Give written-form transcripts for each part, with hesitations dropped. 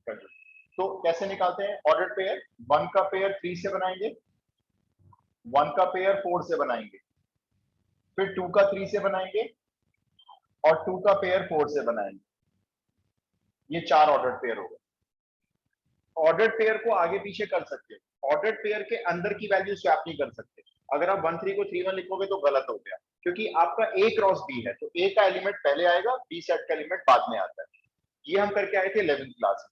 कर दो। तो कैसे निकालते हैं ऑर्डर्ड पेयर? 1 का पेयर 3 से बनाएंगे, 1 का पेयर 4 से बनाएंगे, फिर 2 का 3 से बनाएंगे और 2 का पेयर 4 से बनाएंगे। ये 4 ऑर्डर्ड पेयर हो गए। ऑर्डर्ड पेयर को आगे पीछे कर सकते हैं, ऑर्डर्ड पेयर के अंदर की वैल्यू स्वैप नहीं कर सकते। अगर आप 1 3 को 3 1 लिखोगे तो गलत हो गया, क्योंकि आपका A क्रॉस B है, तो A का एलिमेंट पहले आएगा, B सेट का एलिमेंट बाद में आता है। ये हम करके आए थे 11th क्लास में।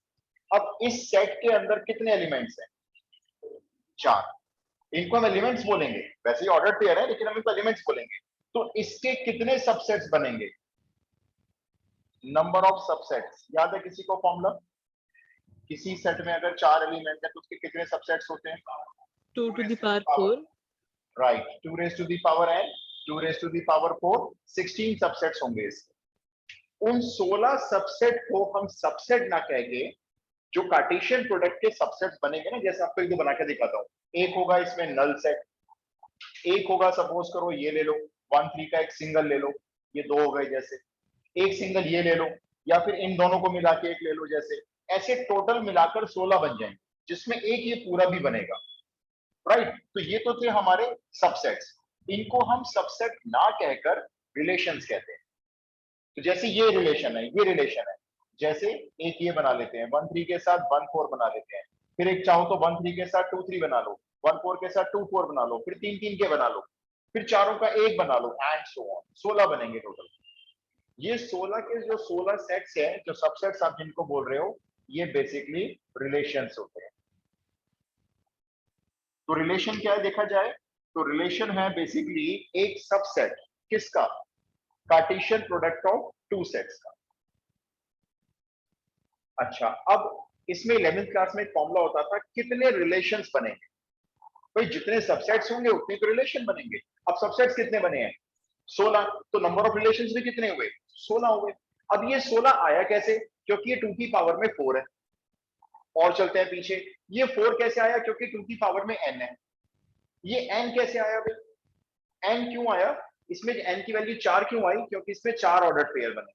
अब इस सेट के अंदर कितने एलिमेंट्स हैं? 4। इनको हम एलिमेंट्स बोलेंगे, वैसे ही ऑर्डर्ड पेयर है लेकिन हम इनको एलिमेंट्स बोलेंगे। तो इसके कितने सबसेट्स बनेंगे? नंबर ऑफ सबसेट्स याद है किसी को फॉर्मूला? किसी सेट में अगर 4 एलिमेंट है तो उसके कितने सबसेट्स होते हैं? 2 to the power 4. Right, 2 raised to the power n, 2 raised to the power 4, 16 subsets होंगे इसके। उन 16 सबसेट को हम सबसेट ना कह के जो कार्टेशियन प्रोडक्ट के सबसेट्स बनेंगे ना, जैसे आपको एक दो बना के दिखाता हूँ। एक होगा इसमें नल सेट, एक होगा सपोज करो ये ले लो 1 3 का एक सिंगल ले लो, ये दो हो गए जैसे, एक सिंगल ये ले लो, या फिर इन दोनों को मिला के एक ले लो जैसे, ऐसे टोटल मिलाकर 16 बन जाएंगे, जिसमें एक ये पूरा भी बनेगा। राइट, तो ये तो थे हमारे सबसेट्स। इनको हम सबसेट ना कहकर रिलेशंस कहते हैं। तो जैसे ये रिलेशन है, ये रिलेशन है, जैसे एक ये बना लेते हैं 1 3 के साथ 1 4 बना लेते हैं, फिर एक चाहो तो 1 3 के साथ 2 3 बना लो, 1 4 के साथ 2 4 बना लो, फिर 3 3 के बना लो, फिर चारों का एक बना लो, एंड सो ऑन। 16 बनेंगे टोटल। ये 16 के जो 16 सेट्स हैं, जो सबसेट्स आप जिनको बोल रहे हो, ये बेसिकली रिलेशंस होते हैं। तो रिलेशन क्या है देखा जाए तो रिलेशन है बेसिकली एक सबसेट किसका? Cartesian product of two sets का। अच्छा, अब इसमें 11th क्लास में एक फॉर्मूला होता था कितने रिलेशंस बनेंगे। भाई जितने सबसेट्स होंगे उतने तो रिलेशन बनेंगे। अब सबसेट्स कितने बने हैं? 16, तो नंबर ऑफ रिलेशंस भी कितने हुए? 16 हो गए। अब ये 16 आया कैसे? क्योंकि ये 2 की पावर में 4 है। और चलते हैं पीछे, ये 4 कैसे आया? क्योंकि 2 की पावर में n है। ये n कैसे आया भाई? n क्यों आया? इसमें n की वैल्यू 4 क्यों आई? क्योंकि इसमें 4 ऑर्डर्ड पेयर बने,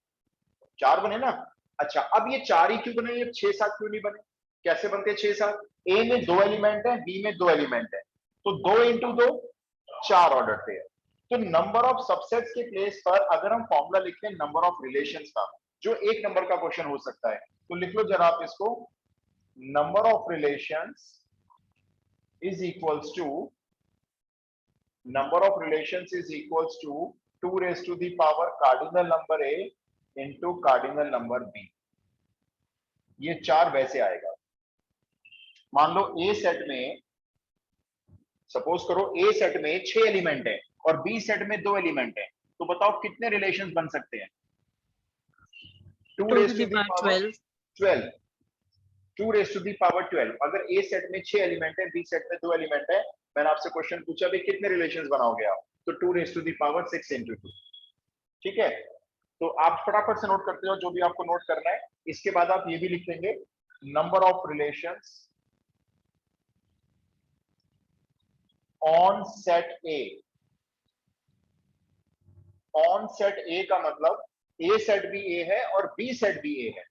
4 बने ना। अच्छा, अब ये 4 ही क्यों बने? ये 6 7 क्यों नहीं बने? कैसे बनते 6 7? ए में 2 एलिमेंट है, बी में 2 एलिमेंट है, तो 2 इंटू 2 4 ऑर्डर पेयर। तो नंबर ऑफ सबसेट्स के प्लेस पर अगर हम फॉर्मूला लिखते हैं नंबर ऑफ रिलेशंस का, जो एक नंबर का क्वेश्चन हो सकता है, तो लिख लो जरा आप इसको, number of relations is equals to, number of relations is equals to 2 raised to the power cardinal number a into cardinal number b। ये 4 वैसे आएगा। मान लो ए सेट में, सपोज करो ए सेट में 6 एलिमेंट है और बी सेट में 2 एलिमेंट है, तो बताओ कितने रिलेशंस बन सकते हैं? 2 2 to raised the to the power power 12. 12, 2 raised to the power 12। अगर ए सेट में 6 एलिमेंट है, बी सेट में 2 एलिमेंट है, मैंने आपसे क्वेश्चन पूछा भी कितने रिलेशंस बनाओगे आप, तो 2 raised to the power 6 into 2। ठीक है, तो आप फटाफट से नोट करते हो जो भी आपको नोट करना है। इसके बाद आप ये भी लिख लेंगे, number of relations on set A. On set ए का मतलब ए सेट भी ए है और बी सेट भी ए है,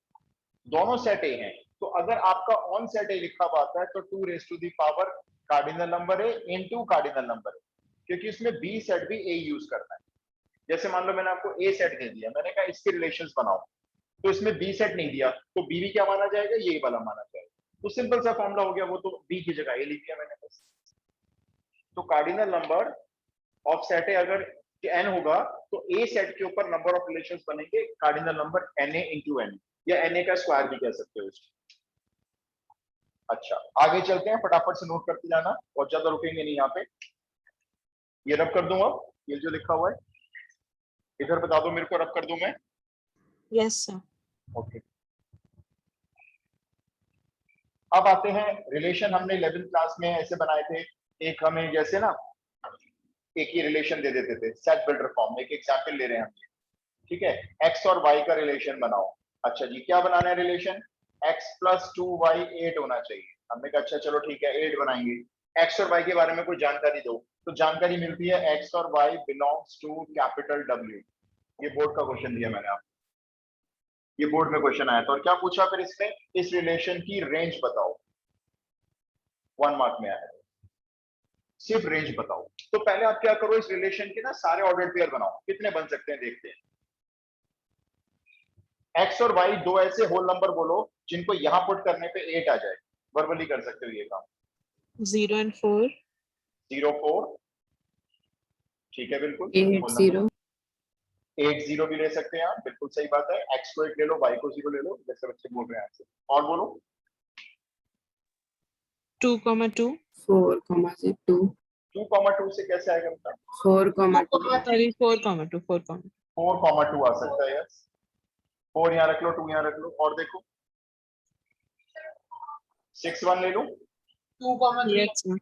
दोनों सेट ए हैं। तो अगर आपका ऑन सेट ए लिखा हुआ आता है तो 2 raised to the power cardinal number A into cardinal number A, क्योंकि इसमें बी सेट भी ए यूज करना है। जैसे मान लो मैंने आपको ए सेट दे दिया, मैंने कहा इसके रिलेशंस बनाओ, तो इसमें बी सेट नहीं दिया, तो बी भी क्या माना जाएगा? ये वाला माना जाएगा। तो सिंपल सा फॉर्मूला हो गया, वो तो बी की जगह ए लिख दिया मैंने बस। तो कार्डिनल नंबर ऑफ सेट है अगर एन होगा, तो ए सेट के ऊपर नंबर ऑफ रिलेशंस बनेंगे cardinal number N A into N, या एन ए का स्क्वायर भी कह सकते हो इसको। अच्छा, आगे चलते हैं, फटाफट से नोट करते जाना, बहुत ज्यादा रुकेंगे नहीं यहाँ पे। ये रब कर दूंगा, ये जो लिखा हुआ है इधर बता दो मेरे को, रब कर दूं मैं? Yes, sir. ओके। अब आते हैं रिलेशन, हमने 11th क्लास में ऐसे बनाए थे। एक हमें जैसे ना एक ही रिलेशन दे देते थे सेट बिल्डर फॉर्म में, एक एग्जांपल ले रहे हैं हम, ठीक है, x और y का रिलेशन बनाओ। अच्छा जी, क्या बनाना है रिलेशन? x प्लस 2y 8 होना चाहिए। हमने कहा अच्छा चलो ठीक है 8 बनाएंगे। x और y के बारे में कोई जानकारी दो, तो जानकारी मिलती है x और y belongs to capital W। ये बोर्ड का क्वेश्चन दिया मैंने आपको। ये बोर्ड में क्वेश्चन आया था। और क्या पूछा फिर इसमें, इस रिलेशन की रेंज बताओ, 1 मार्क में आया, सिर्फ रेंज बताओ। तो पहले आप क्या करो, इस रिलेशन के ना सारे ऑर्डर पेयर बनाओ, कितने बन सकते हैं देखते हैं। एक्स और वाई दो ऐसे होल नंबर बोलो जिनको यहां पुट करने पे 8 आ जाए, वर्बली कर सकते हो ये काम। 0 and 4. 0 4, ठीक है बिल्कुल 8 होल 0 नंबर। 8 0 भी ले सकते हैं आप, बिल्कुल सही बात है। एक्स को 8 ले लो, वाई को 0 ले लो, जैसे बच्चे बोल रहे हैं आपसे। और बोलो 2, 2. 4 2 2 से कैसे आएगा बेटा? 4 2 Sorry, 4, 2. 4, 2. 4 2 आ सकता है, यस। 4 यहाँ रख लो, 2 यहाँ रख लो, और देखो 6 1 ले लो। Yes, sir.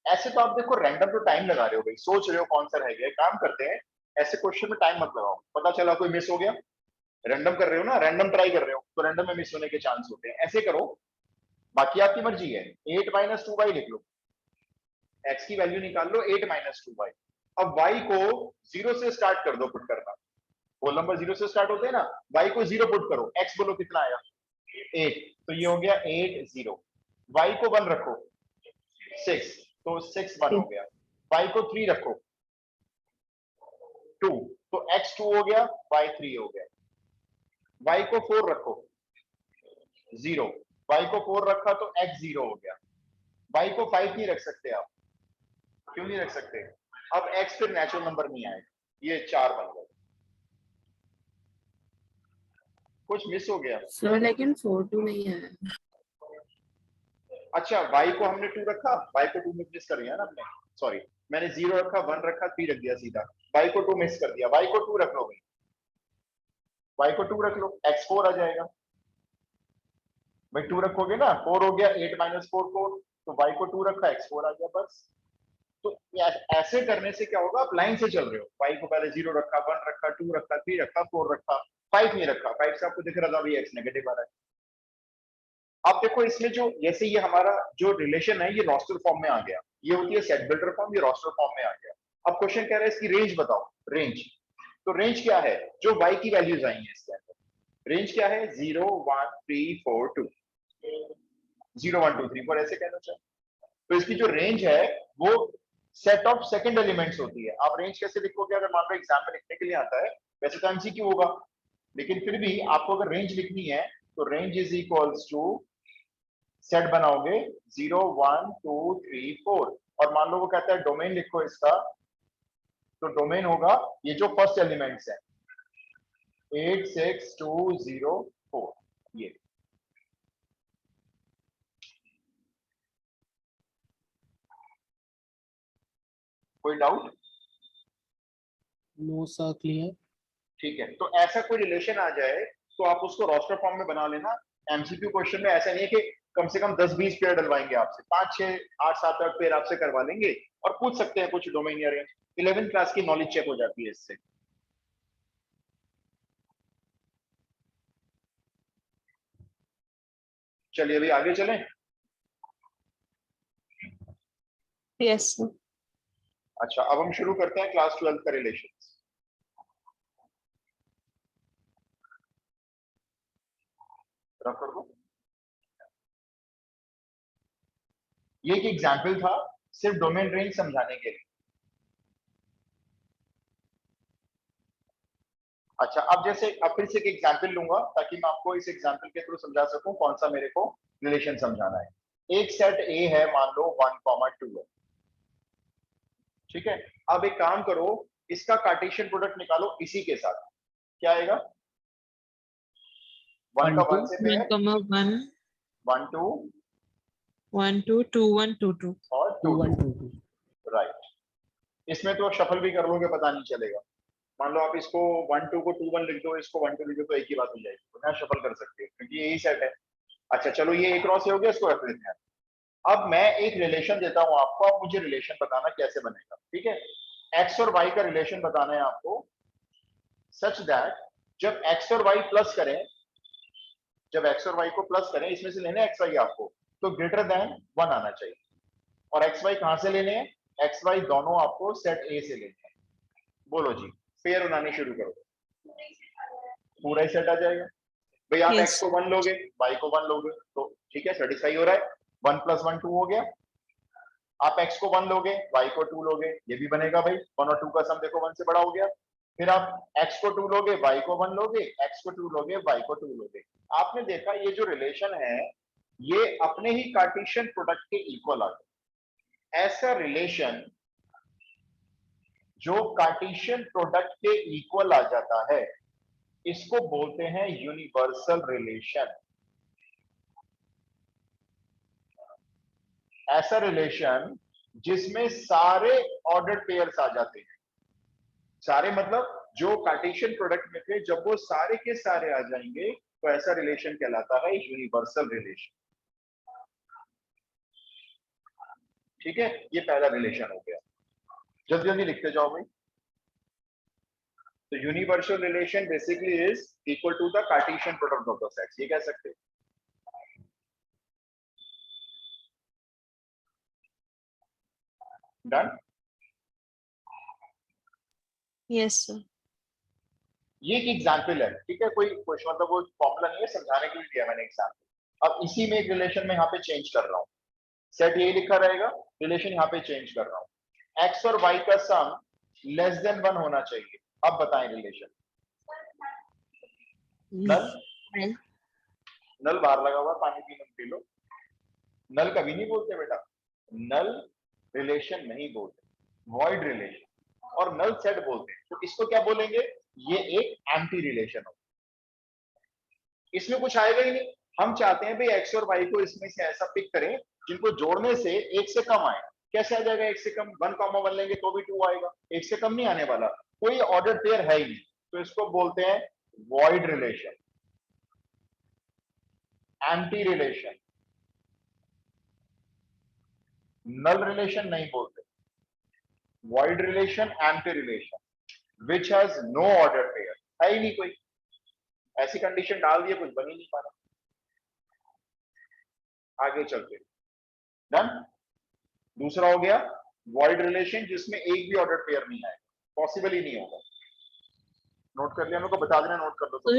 ऐसे तो आप देखो रैंडम तो टाइम लगा रहे हो भाई, सोच रहे हो कौन सा रहेगा। काम करते हैं, ऐसे क्वेश्चन में टाइम मत लगाओ, पता चला कोई मिस हो गया, रैंडम कर रहे हो ना, रैंडम ट्राई कर रहे हो तो रैंडम में मिस होने के चांस होते हैं। ऐसे करो, बाकी आपकी मर्जी है। 8 - 2y लिख लो, x की वैल्यू निकाल लो, 8 - 2y। अब y को 0 से स्टार्ट कर दो पुट करना, होल नंबर 0 से स्टार्ट होते हैं ना, y को 0 पुट करो, x बोलो कितना आया 8, तो ये हो गया 8 0। y को 1 रखो 6, तो 6 1 हो गया। y को 3 रखो 2, तो x 2 हो गया, y 3 हो गया। y को 4 रखो 0, y को 4 रखा तो x 0 हो गया। y को 5 नहीं रख सकते आप, क्यों नहीं रख सकते? अब x फिर नेचुरल नंबर नहीं आएगा, ये 4 बन गए। कुछ मिस हो गया? सर लेकिन 4 2 नहीं है। अच्छा, y को हमने 2 रखा, y को 2 मिस कर दिया ना हमने, सॉरी, मैंने 0 रखा, 1 रखा, 3 रख दिया सीधा, y को 2 मिस कर दिया। y को 2 रख लो भाई, y को 2 रख लो, x 4 आ जाएगा भाई। 2 रखोगे ना, 4 हो गया, 8 - 4 4, तो y को 2 रखा, x 4 आ गया, बस। तो ऐसे करने से क्या होगा, आप लाइन से चल रहे हो, y को पहले 0 रखा, 1 रखा, 2 रखा, 3 रखा, 4 रखा, 5 नहीं रखा, 5 से आपको दिख रहा था भाई x नेगेटिव आ रहा है। आप देखो इसमें जो, जैसे ये हमारा जो रिलेशन है ये रोस्टर फॉर्म में आ गया, ये होती है सेट बिल्डर फॉर्म, ये रोस्टर फॉर्म में आ गया। अब क्वेश्चन कह रहा है इसकी रेंज बताओ, रेंज। तो रेंज क्या है, जो y की वैल्यूज आई हैं इसके अंदर, रेंज क्या है, 0 1 3 4 2, 0 1 2 3 4 ऐसे कहना चाहिए। तो इसकी जो रेंज है वो सेट ऑफ सेकंड एलिमेंट्स होती है। आप रेंज कैसे लिखोगे, अगर मान लो एग्जाम में लिखने के लिए आता है, वैसे तो एमसीक्यू होगा, लेकिन फिर भी आपको अगर रेंज लिखनी है तो range is equals to, set बनाओगे 0 1 2 3 4, और मान लो वो कहता है डोमेन लिखो इसका, तो डोमेन होगा ये जो फर्स्ट एलिमेंट्स है 8 6 2 0 4, ये। कोई डाउट? No sir, clear. ठीक है, तो ऐसा कोई रिलेशन आ जाए तो आप उसको रोस्टर फॉर्म में बना लेना। एमसीक्यू क्वेश्चन में ऐसा नहीं है कि कम से कम 10-20 पेयर डलवाएंगे आपसे, 5 6 8 7 8 पेयर आपसे करवा लेंगे और पूछ सकते हैं कुछ डोमेन या रेंज। 11th क्लास की नॉलेज चेक हो जाती है इससे। चलिए अभी आगे चलें। Yes, sir. अच्छा, अब हम शुरू करते हैं क्लास 12 का रिलेशंस। रफ कर दो। ये एक एग्जाम्पल था सिर्फ डोमेन रेंज समझाने के लिए। अच्छा, अब जैसे अब फिर से एक एग्जाम्पल लूंगा ताकि मैं आपको इस एग्जाम्पल के थ्रू समझा सकूं कौन सा मेरे को रिलेशन समझाना है। एक सेट ए है, मान लो 1 2 है, ठीक है। अब एक काम करो, इसका कार्टेशियन प्रोडक्ट निकालो इसी के साथ, क्या आएगा? 1 का 1 से 1, पेयर, 1, 1 2 1 2 2 1 2 2. और 2 2 1 2, 2 2। राइट। इसमें तो शफल भी कर लोगे, पता नहीं चलेगा। मान लो आप इसको 1 2 को 2 1 लिख दो, इसको 1 2 लिख दो, तो एक ही बात हो जाएगी, तो यहाँ शफल कर सकते हो क्योंकि यही सेट है। अच्छा चलो, ये एक क्रॉस हो गया, इसको रख लेते हैं। अब मैं एक रिलेशन देता हूं आपको, आप मुझे रिलेशन बताना कैसे बनेगा, ठीक है। एक्स और वाई का रिलेशन बताना है आपको, सच दैट जब एक्स और वाई प्लस करें, जब एक्स और वाई को प्लस करें, इसमें से लेने एक्स वाई आपको, तो ग्रेटर देन 1 आना चाहिए। और एक्स वाई कहां से लेने हैं, एक्स वाई दोनों आपको सेट ए से लेने हैं। बोलो जी, पेयर बनाने शुरू करो। पूरा ही सेट आ जाएगा भाई। आप Yes. x को 1 लोगे, y को 1 लोगे, तो ठीक है, सेटिस्फाई हो रहा है। 1 + 1 2 हो गया। आप x को 1 लोगे, y को 2 लोगे, ये भी बनेगा भाई। 1 और 2 का सम देखो 1 से बड़ा हो गया। फिर आप x को 2 लोगे, y को 1 लोगे, x को 2 लोगे, y को 2 लोगे। आपने देखा ये जो रिलेशन है ये अपने ही कार्टेशियन प्रोडक्ट के इक्वल आ गया। ऐसा रिलेशन जो कार्टेशियन प्रोडक्ट के इक्वल आ जाता है इसको बोलते हैं यूनिवर्सल रिलेशन। ऐसा रिलेशन जिसमें सारे ऑर्डर पेयर्स आ जाते हैं, सारे मतलब जो कार्टेशियन प्रोडक्ट में थे, जब वो सारे के सारे आ जाएंगे तो ऐसा रिलेशन कहलाता है यूनिवर्सल रिलेशन। ठीक है, ये पहला रिलेशन हो गया। जल्दी जल्दी लिखते जाओ भाई। तो universal relation basically is equal to the cartesian product of the sets, ये कह सकते हैं। डन। Yes, sir. ये एक एग्जाम्पल है, ठीक है, कोई क्वेश्चन मतलब वो फॉर्मूला नहीं है, समझाने के लिए दिया मैंने एग्जाम्पल। अब इसी में एक रिलेशन में यहाँ पे चेंज कर रहा हूँ, सेट यही लिखा रहेगा, रिलेशन यहाँ पे चेंज कर रहा हूँ। x और y का सम लेस देन 1 होना चाहिए। अब बताएं रिलेशन। नल Well, नल बाहर लगा हुआ, पानी पी लो। नल कभी नहीं बोलते बेटा, नल रिलेशन नहीं बोलते, वॉइड रिलेशन। और नल सेट बोलते हैं, तो इसको क्या बोलेंगे? ये एक एंटी रिलेशन हो, इसमें कुछ आएगा ही नहीं। हम चाहते हैं भाई x और y को इसमें से ऐसा पिक करें जिनको जोड़ने से 1 से कम आए। कैसे आ जाएगा 1 से कम? 1, 1 लेंगे तो भी 2 आएगा, 1 से कम नहीं आने वाला, कोई ऑर्डर पेयर है ही नहीं। तो इसको बोलते हैं void relation, empty relation. Null relation नहीं बोलते, void relation, empty relation, which has no order pair, है ही नहीं कोई। ऐसी कंडीशन डाल दिए, कुछ बन ही नहीं पा रहा। आगे चलते, डन। दूसरा हो गया वॉइड रिलेशन जिसमें एक भी ऑर्डर पेयर नहीं आएगा, पॉसिबल ही नहीं होगा। नोट कर लिया? मेरे को बता देना, नोट कर लो तो।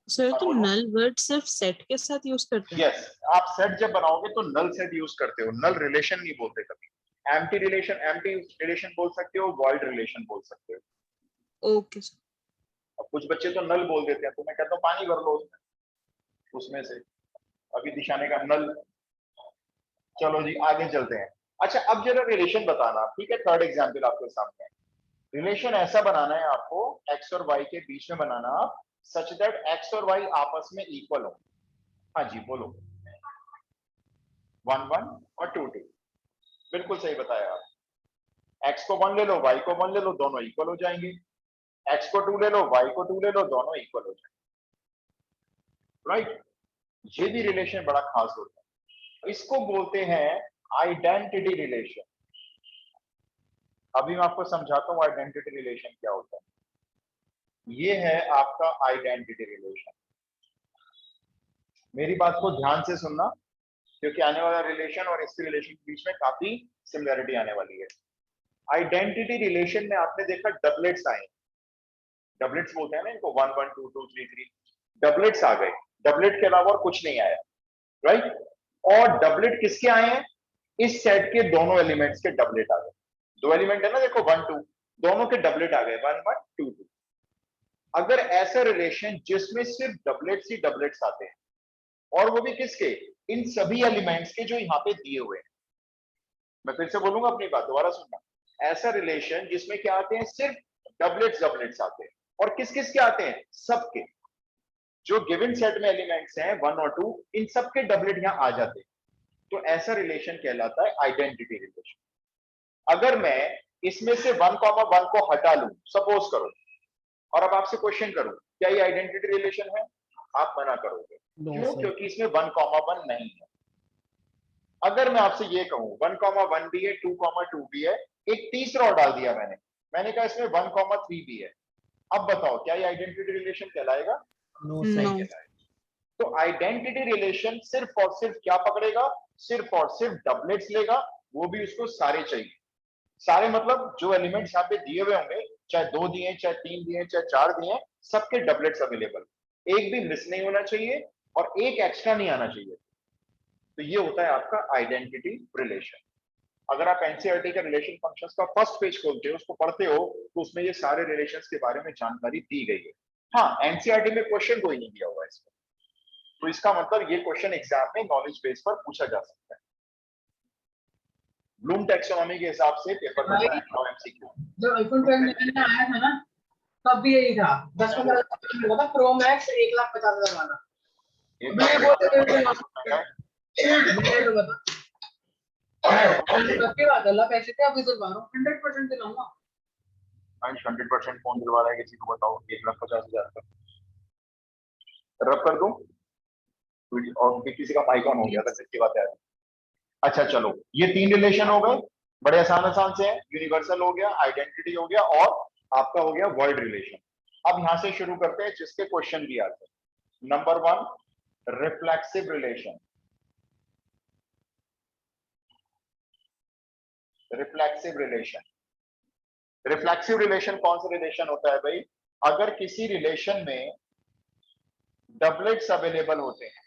सर तो बोलो। नल वर्ड सिर्फ सेट के साथ यूज करते हैं? यस, आप सेट जब बनाओगे तो नल सेट यूज करते हो, नल रिलेशन नहीं बोलते कभी। एम्प्टी रिलेशन बोल सकते हो, वॉइड रिलेशन बोल सकते हो। Okay sir. अब कुछ बच्चे तो नल बोल देते हैं, तो मैं कहता हूँ पानी भर लो उसमें से, अभी दिशाने का नल। चलो जी आगे चलते हैं। अच्छा, अब जरा रिलेशन बताना, ठीक है, थर्ड एग्जाम्पल आपके सामने। रिलेशन ऐसा बनाना है आपको, x और y के बीच में बनाना, सच दैट x और y आपस में इक्वल हो। हाँ जी बोलो। 1 1 और 2 2, बिल्कुल सही बताया आप। x को 1 ले लो, y को 1 ले लो, दोनों इक्वल हो जाएंगे। x को 2 ले लो, y को 2 ले लो, दोनों इक्वल हो जाएंगे। राइट, ये भी रिलेशन बड़ा खास होता है, इसको बोलते हैं आइडेंटिटी रिलेशन। अभी मैं आपको समझाता हूँ आइडेंटिटी रिलेशन क्या होता है। ये है आपका आइडेंटिटी रिलेशन। मेरी बात को ध्यान से सुनना, क्योंकि आने वाला रिलेशन और इसके रिलेशन के बीच में काफी सिमिलरिटी आने वाली है। आइडेंटिटी रिलेशन में आपने देखा डबलेट्स आए, डबलेट्स बोलते हैं ना इनको, 1 1 2 2 3 3, डबलेट्स आ गए। डबलेट के अलावा और कुछ नहीं आया, राइट। और डबलेट किसके आए हैं? इस सेट के दोनों एलिमेंट्स के डबलेट आ गए। दो एलिमेंट है ना, देखो 1 2, दोनों के डबलेट आ गए, 1 1 2 2। अगर ऐसा रिलेशन जिसमें सिर्फ डबलेट्स ही डबलेट्स आते हैं, और वो भी किसके? इन सभी एलिमेंट्स के जो यहाँ पे दिए हुए हैं। मैं फिर से बोलूंगा अपनी बात, दोबारा सुनना। ऐसा रिलेशन जिसमें क्या आते हैं? सिर्फ डबलेट्स डबलेट्स आते हैं, और किस किस के आते हैं? सबके। जो गिवन सेट में एलिमेंट्स हैं 1 और 2, इन सबके डबलेट यहाँ आ जाते हैं। तो ऐसा रिलेशन कहलाता है आइडेंटिटी रिलेशन। अगर मैं इसमें से 1 को हटा लूं, सपोज करो, और अब आपसे क्वेश्चन करूं, क्या ये आइडेंटिटी रिलेशन है? आप मना करोगे, क्यों? क्योंकि इसमें 1 1 नहीं है। अगर मैं आपसे ये कहूं 1 1 भी है, 2 2 भी है, एक तीसरा और डाल दिया मैंने कहा इसमें 1 3 भी है, अब बताओ क्या ये आइडेंटिटी रिलेशन कहलाएगा? नो। तो आइडेंटिटी रिलेशन सिर्फ और सिर्फ क्या पकड़ेगा? सिर्फ और सिर्फ डबलेट्स लेगा, वो भी उसको सारे चाहिए। सारे मतलब जो एलिमेंट्स यहाँ पे दिए हुए होंगे, चाहे 2 दिए, चाहे 3 दिए, चाहे 4 दिए, सबके डबलेट्स अवेलेबल, एक भी मिस नहीं होना चाहिए और एक एक्स्ट्रा नहीं आना चाहिए। तो ये होता है आपका आइडेंटिटी रिलेशन। अगर आप एनसीईआरटी के रिलेशन फंक्शंस का फर्स्ट पेज खोलते हो, उसको पढ़ते हो, तो उसमें ये सारे रिलेशंस के बारे में जानकारी दी गई है। हाँ, एनसीईआरटी में क्वेश्चन कोई नहीं दिया हुआ है इसमें, तो इसका मतलब ये क्वेश्चन एग्जाम में नॉलेज बेस पर पूछा जा सकता है। ब्लूम टैक्सोनॉमी के हिसाब से पेपर बनता है एमसीक्यू। जब आईफोन 12 में आया था ना, तब भी यही था, 10-15 मिला था प्रो मैक्स 1,50,000 वाला। मैं तो बता के बात अल्लाह पैसे थे, अभी दिलवा रहा हूँ, 100% दिलाऊंगा। 100% फोन दिलवा रहा है किसी को, बताओ 1,50,000 का रब कर दूं, और किसी का भाई कौन हो गया था, किसकी बात है। अच्छा चलो, ये 3 रिलेशन हो गए, बड़े आसान से हैं। यूनिवर्सल हो गया, आइडेंटिटी हो गया, और आपका हो गया वर्ल्ड रिलेशन। अब यहां से शुरू करते हैं जिसके क्वेश्चन भी आते हैं। Number 1, reflexive relation. Reflexive relation, reflexive relation कौन सा रिलेशन होता है भाई? अगर किसी रिलेशन में डबलेट्स अवेलेबल होते हैं,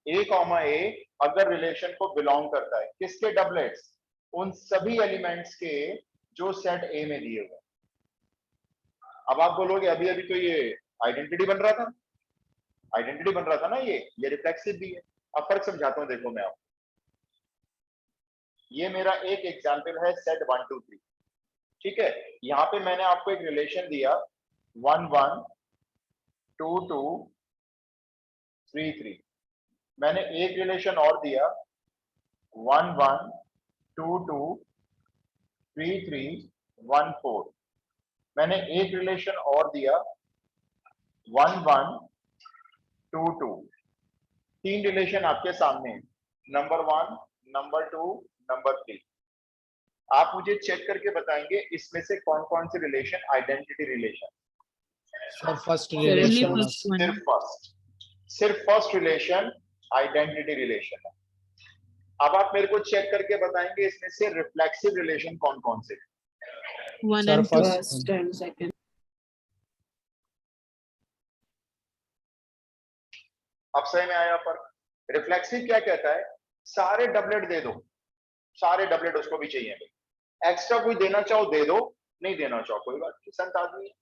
ए कॉमा ए अगर रिलेशन को बिलोंग करता है, किसके डबलेट्स? उन सभी एलिमेंट्स के जो सेट ए में दिए हुए। अब आप बोलोगे अभी अभी तो ये आइडेंटिटी बन रहा था, आइडेंटिटी बन रहा था ना, ये रिफ्लेक्सिव भी है। अब फर्क समझाता हूं, देखो मैं आपको। ये मेरा एक एग्जाम्पल है सेट 1 2 3, ठीक है। यहां पे मैंने आपको एक रिलेशन दिया 1 1 2 2 3 3। मैंने एक रिलेशन और दिया 1 1 2 2 3 3 1 4। मैंने एक रिलेशन और दिया 1 1 2 2। 3 रिलेशन आपके सामने, नंबर 1, नंबर 2, नंबर 3। आप मुझे चेक करके बताएंगे इसमें से कौन कौन से relation identity relation? First Only relation first one. सिर्फ फर्स्ट रिलेशन आइडेंटिटी रिलेशन है। अब आप मेरे को चेक करके बताएंगे इसमें से रिफ्लेक्सिव रिलेशन कौन कौन से? 1 Sir, and 2. First and second. अब सही में आया पर रिफ्लेक्सिव क्या कहता है? सारे डबलेट दे दो, सारे डबलेट उसको भी चाहिए, एक्स्ट्रा कोई देना चाहो दे दो, नहीं देना चाहो कोई बात नहीं, संत आदमी है।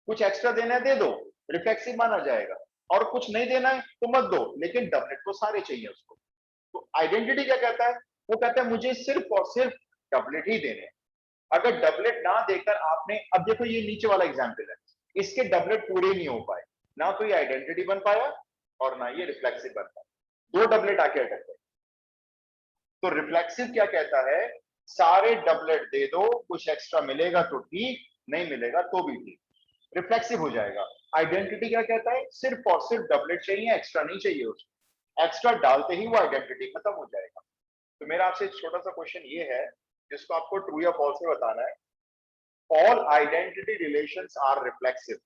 कुछ एक्स्ट्रा देना है दे दो, रिफ्लेक्सिव माना जाएगा, और कुछ नहीं देना है तो मत दो, लेकिन डबलेट तो सारे चाहिए उसको। तो आइडेंटिटी क्या कहता है? वो कहता है मुझे सिर्फ और सिर्फ डबलेट ही देने हैं। अगर डबलेट ना देकर आपने, अब देखो ये नीचे वाला एग्जाम्पल है, इसके डबलेट पूरे नहीं हो पाए, ना तो ये आइडेंटिटी बन पाया और ना ये रिफ्लेक्सिव बन पाया, 2 डबलेट आके अटक गए। तो रिफ्लेक्सिव क्या कहता है? सारे डबलेट दे दो, कुछ एक्स्ट्रा मिलेगा तो ठीक, नहीं मिलेगा तो भी ठीक, रिफ्लेक्सिव हो जाएगा। आइडेंटिटी क्या कहता है? सिर्फ और सिर्फ डबलेट चाहिए, एक्स्ट्रा नहीं चाहिए उसको, एक्स्ट्रा डालते ही वो आइडेंटिटी खत्म हो जाएगा। तो मेरा आपसे एक छोटा सा क्वेश्चन ये है जिसको आपको ट्रू या फॉल्स में बताना है। All identity relations are reflexive,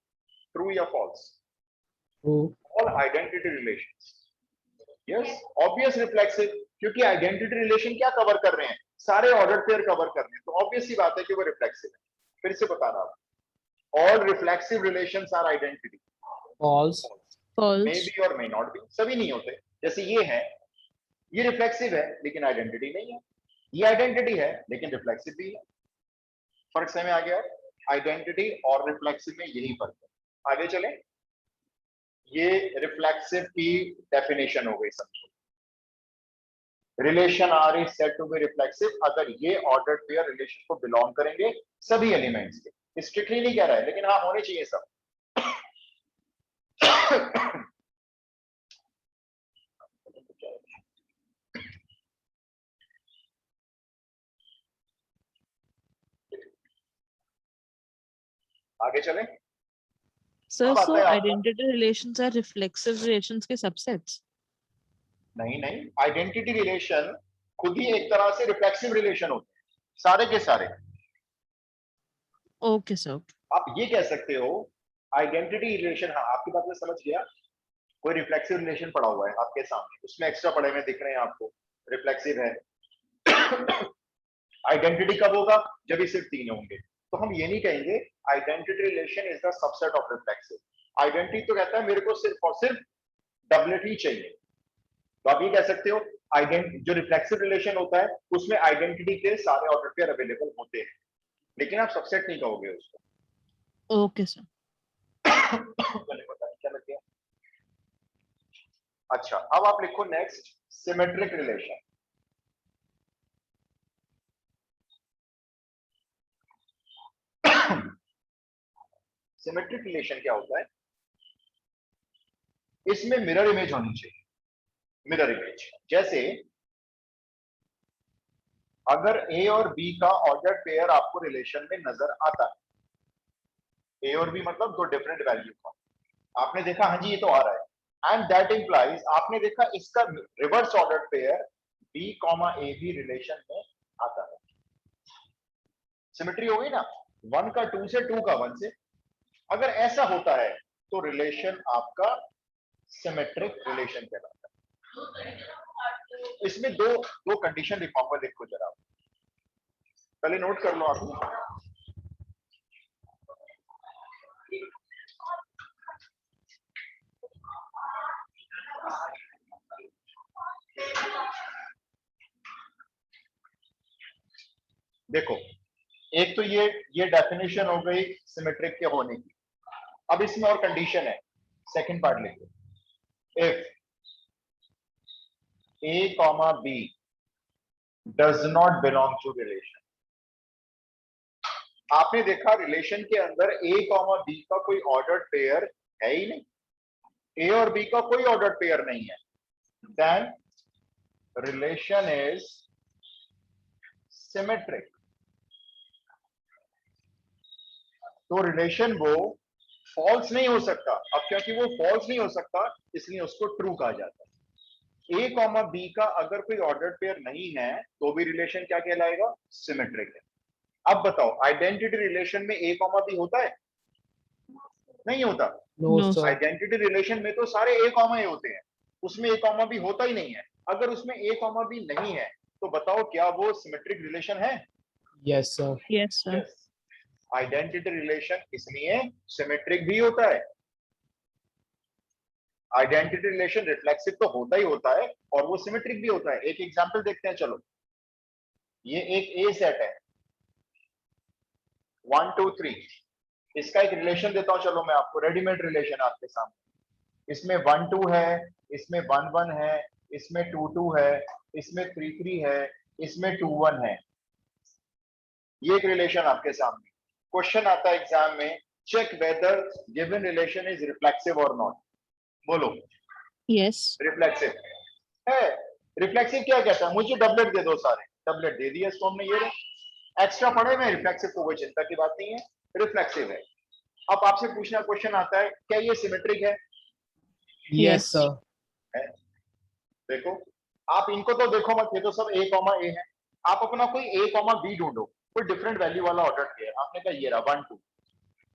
true या false? All identity relations, yes obvious reflexive, क्योंकि आइडेंटिटी रिलेशन क्या कवर कर रहे हैं? सारे ऑर्डर पेयर कवर कर रहे हैं, तो ऑब्वियस सी बात है कि वो रिफ्लेक्सिव है। फिर से बताना, all reflexive relations are identity, false, may False. Be और मे नॉट बी, सभी नहीं होते। जैसे ये है, ये रिफ्लेक्सिव है लेकिन आइडेंटिटी नहीं है, ये आइडेंटिटी है लेकिन रिफ्लेक्सिव भी है। फर्क समझ में आ गया? आइडेंटिटी और रिफ्लेक्सिव में यही फर्क है। आगे चलें, ये रिफ्लेक्सिव की डेफिनेशन हो गई, समझो। Relation R is said to be reflexive अगर ये ऑर्डर्ड पेयर रिलेशन को बिलोंग करेंगे सभी एलिमेंट्स के। स्ट्रिक्टली नहीं कह रहा है, लेकिन हाँ होने चाहिए सब। आगे चलें। Sir, अब so आता है आपका, identity relations are reflexive relations के subsets. नहीं नहीं, आइडेंटिटी रिलेशन खुद ही एक तरह से रिफ्लेक्सिव रिलेशन होते हैं, सारे के सारे। Okay, sir. आप ये कह सकते हो आइडेंटिटी रिलेशन, हाँ आपकी बात में समझ गया। कोई रिफ्लेक्सिव रिलेशन पड़ा हुआ है आपके सामने, उसमें एक्स्ट्रा पड़े हुए दिख रहे हैं आपको, रिफ्लेक्सिव है। आइडेंटिटी कब होगा? जब ये सिर्फ 3 होंगे, तो हम ये नहीं कहेंगे identity relation is the subset of reflexive. Identity तो कहता है मेरे को सिर्फ और सिर्फ डबलेट ही चाहिए, तो आप ये कह सकते हो जो रिफ्लेक्सिव रिलेशन होता है उसमें आइडेंटिटी के सारे ऑर्डर पेयर अवेलेबल होते हैं, लेकिन आप सबसेट नहीं कहोगे उसको। Okay sir. मैंने पता नहीं क्या लग गया। अच्छा, अब आप लिखो next symmetric relation. Symmetric relation क्या होता है? इसमें मिरर इमेज होनी चाहिए। मिरर इमेज जैसे अगर ए और बी का ऑर्डर पेयर आपको रिलेशन में नजर आता है, ए और बी मतलब दो डिफरेंट वैल्यू का, आपने देखा हाँ जी ये तो आ रहा है, एंड दैट इंप्लाइज आपने देखा इसका reverse order pair B comma A भी रिलेशन में आता है। सिमेट्री हो गई ना, 1 का 2 से, 2 का 1 से। अगर ऐसा होता है तो रिलेशन आपका सिमेट्रिक रिलेशन कहलाता है। इसमें दो कंडीशन लिखवाऊंगा, देखो जरा, पहले नोट कर लो आप। देखो, एक तो ये डेफिनेशन हो गई सिमेट्रिक के होने की। अब इसमें और कंडीशन है, सेकंड पार्ट लिखो। If A comma B does not belong to relation। आपने देखा रिलेशन के अंदर A comma B का कोई ऑर्डर्ड पेयर है ही नहीं, A और B का कोई ऑर्डर्ड पेयर नहीं है, then relation is symmetric। तो रिलेशन वो फॉल्स नहीं हो सकता। अब क्योंकि वो फॉल्स नहीं हो सकता इसलिए उसको ट्रू कहा जाता है। ए कॉमा बी का अगर कोई ऑर्डर्ड पेयर नहीं है तो भी रिलेशन क्या कहलाएगा? सिमेट्रिक है। अब बताओ आइडेंटिटी रिलेशन में ए कॉमा बी होता है? नहीं होता। No, No, sir. Identity relation में तो सारे ए कॉमा ए होते हैं, उसमें ए कॉमा बी होता ही नहीं है। अगर उसमें ए कॉमा बी नहीं है तो बताओ क्या वो सिमेट्रिक रिलेशन है? Yes, sir. yes sir. Identity relation इसलिए सिमेट्रिक भी होता है। आइडेंटिटी रिलेशन रिफ्लेक्सिव तो होता ही होता है और वो सिमेट्रिक भी होता है। एक एग्जांपल देखते हैं, चलो। ये एक ए सेट है 1 2 3, इसका एक रिलेशन देता हूं, चलो मैं आपको, रेडीमेड रिलेशन आपके सामने। इसमें 1 2 है, इसमें 1 1 है, इसमें 2 2 है, इसमें 3 3 है, इसमें 2 1 है। ये एक रिलेशन आपके सामने। क्वेश्चन आता है एग्जाम में, check whether given relation is reflexive और नॉट। बोलो। Yes. रिफ्लेक्सिव है। रिफ्लेक्सिव क्या कहता है? मुझे डबलेट दे दो सारे, डबलेट दे दिया इसको हमने, ये एक्स्ट्रा पढ़े में रिफ्लेक्सिव को कोई चिंता की बात नहीं है, रिफ्लेक्सिव है। अब आपसे पूछना क्वेश्चन आता है, क्या ये सिमेट्रिक है? Yes, sir. है? देखो, आप इनको तो देखो मत, ये तो सब ए कॉमा ए है। आप अपना कोई ए कॉमा बी ढूंढो, कोई डिफरेंट वैल्यू वाला ऑर्डर किया, आपने कहा ये रहा 1 2।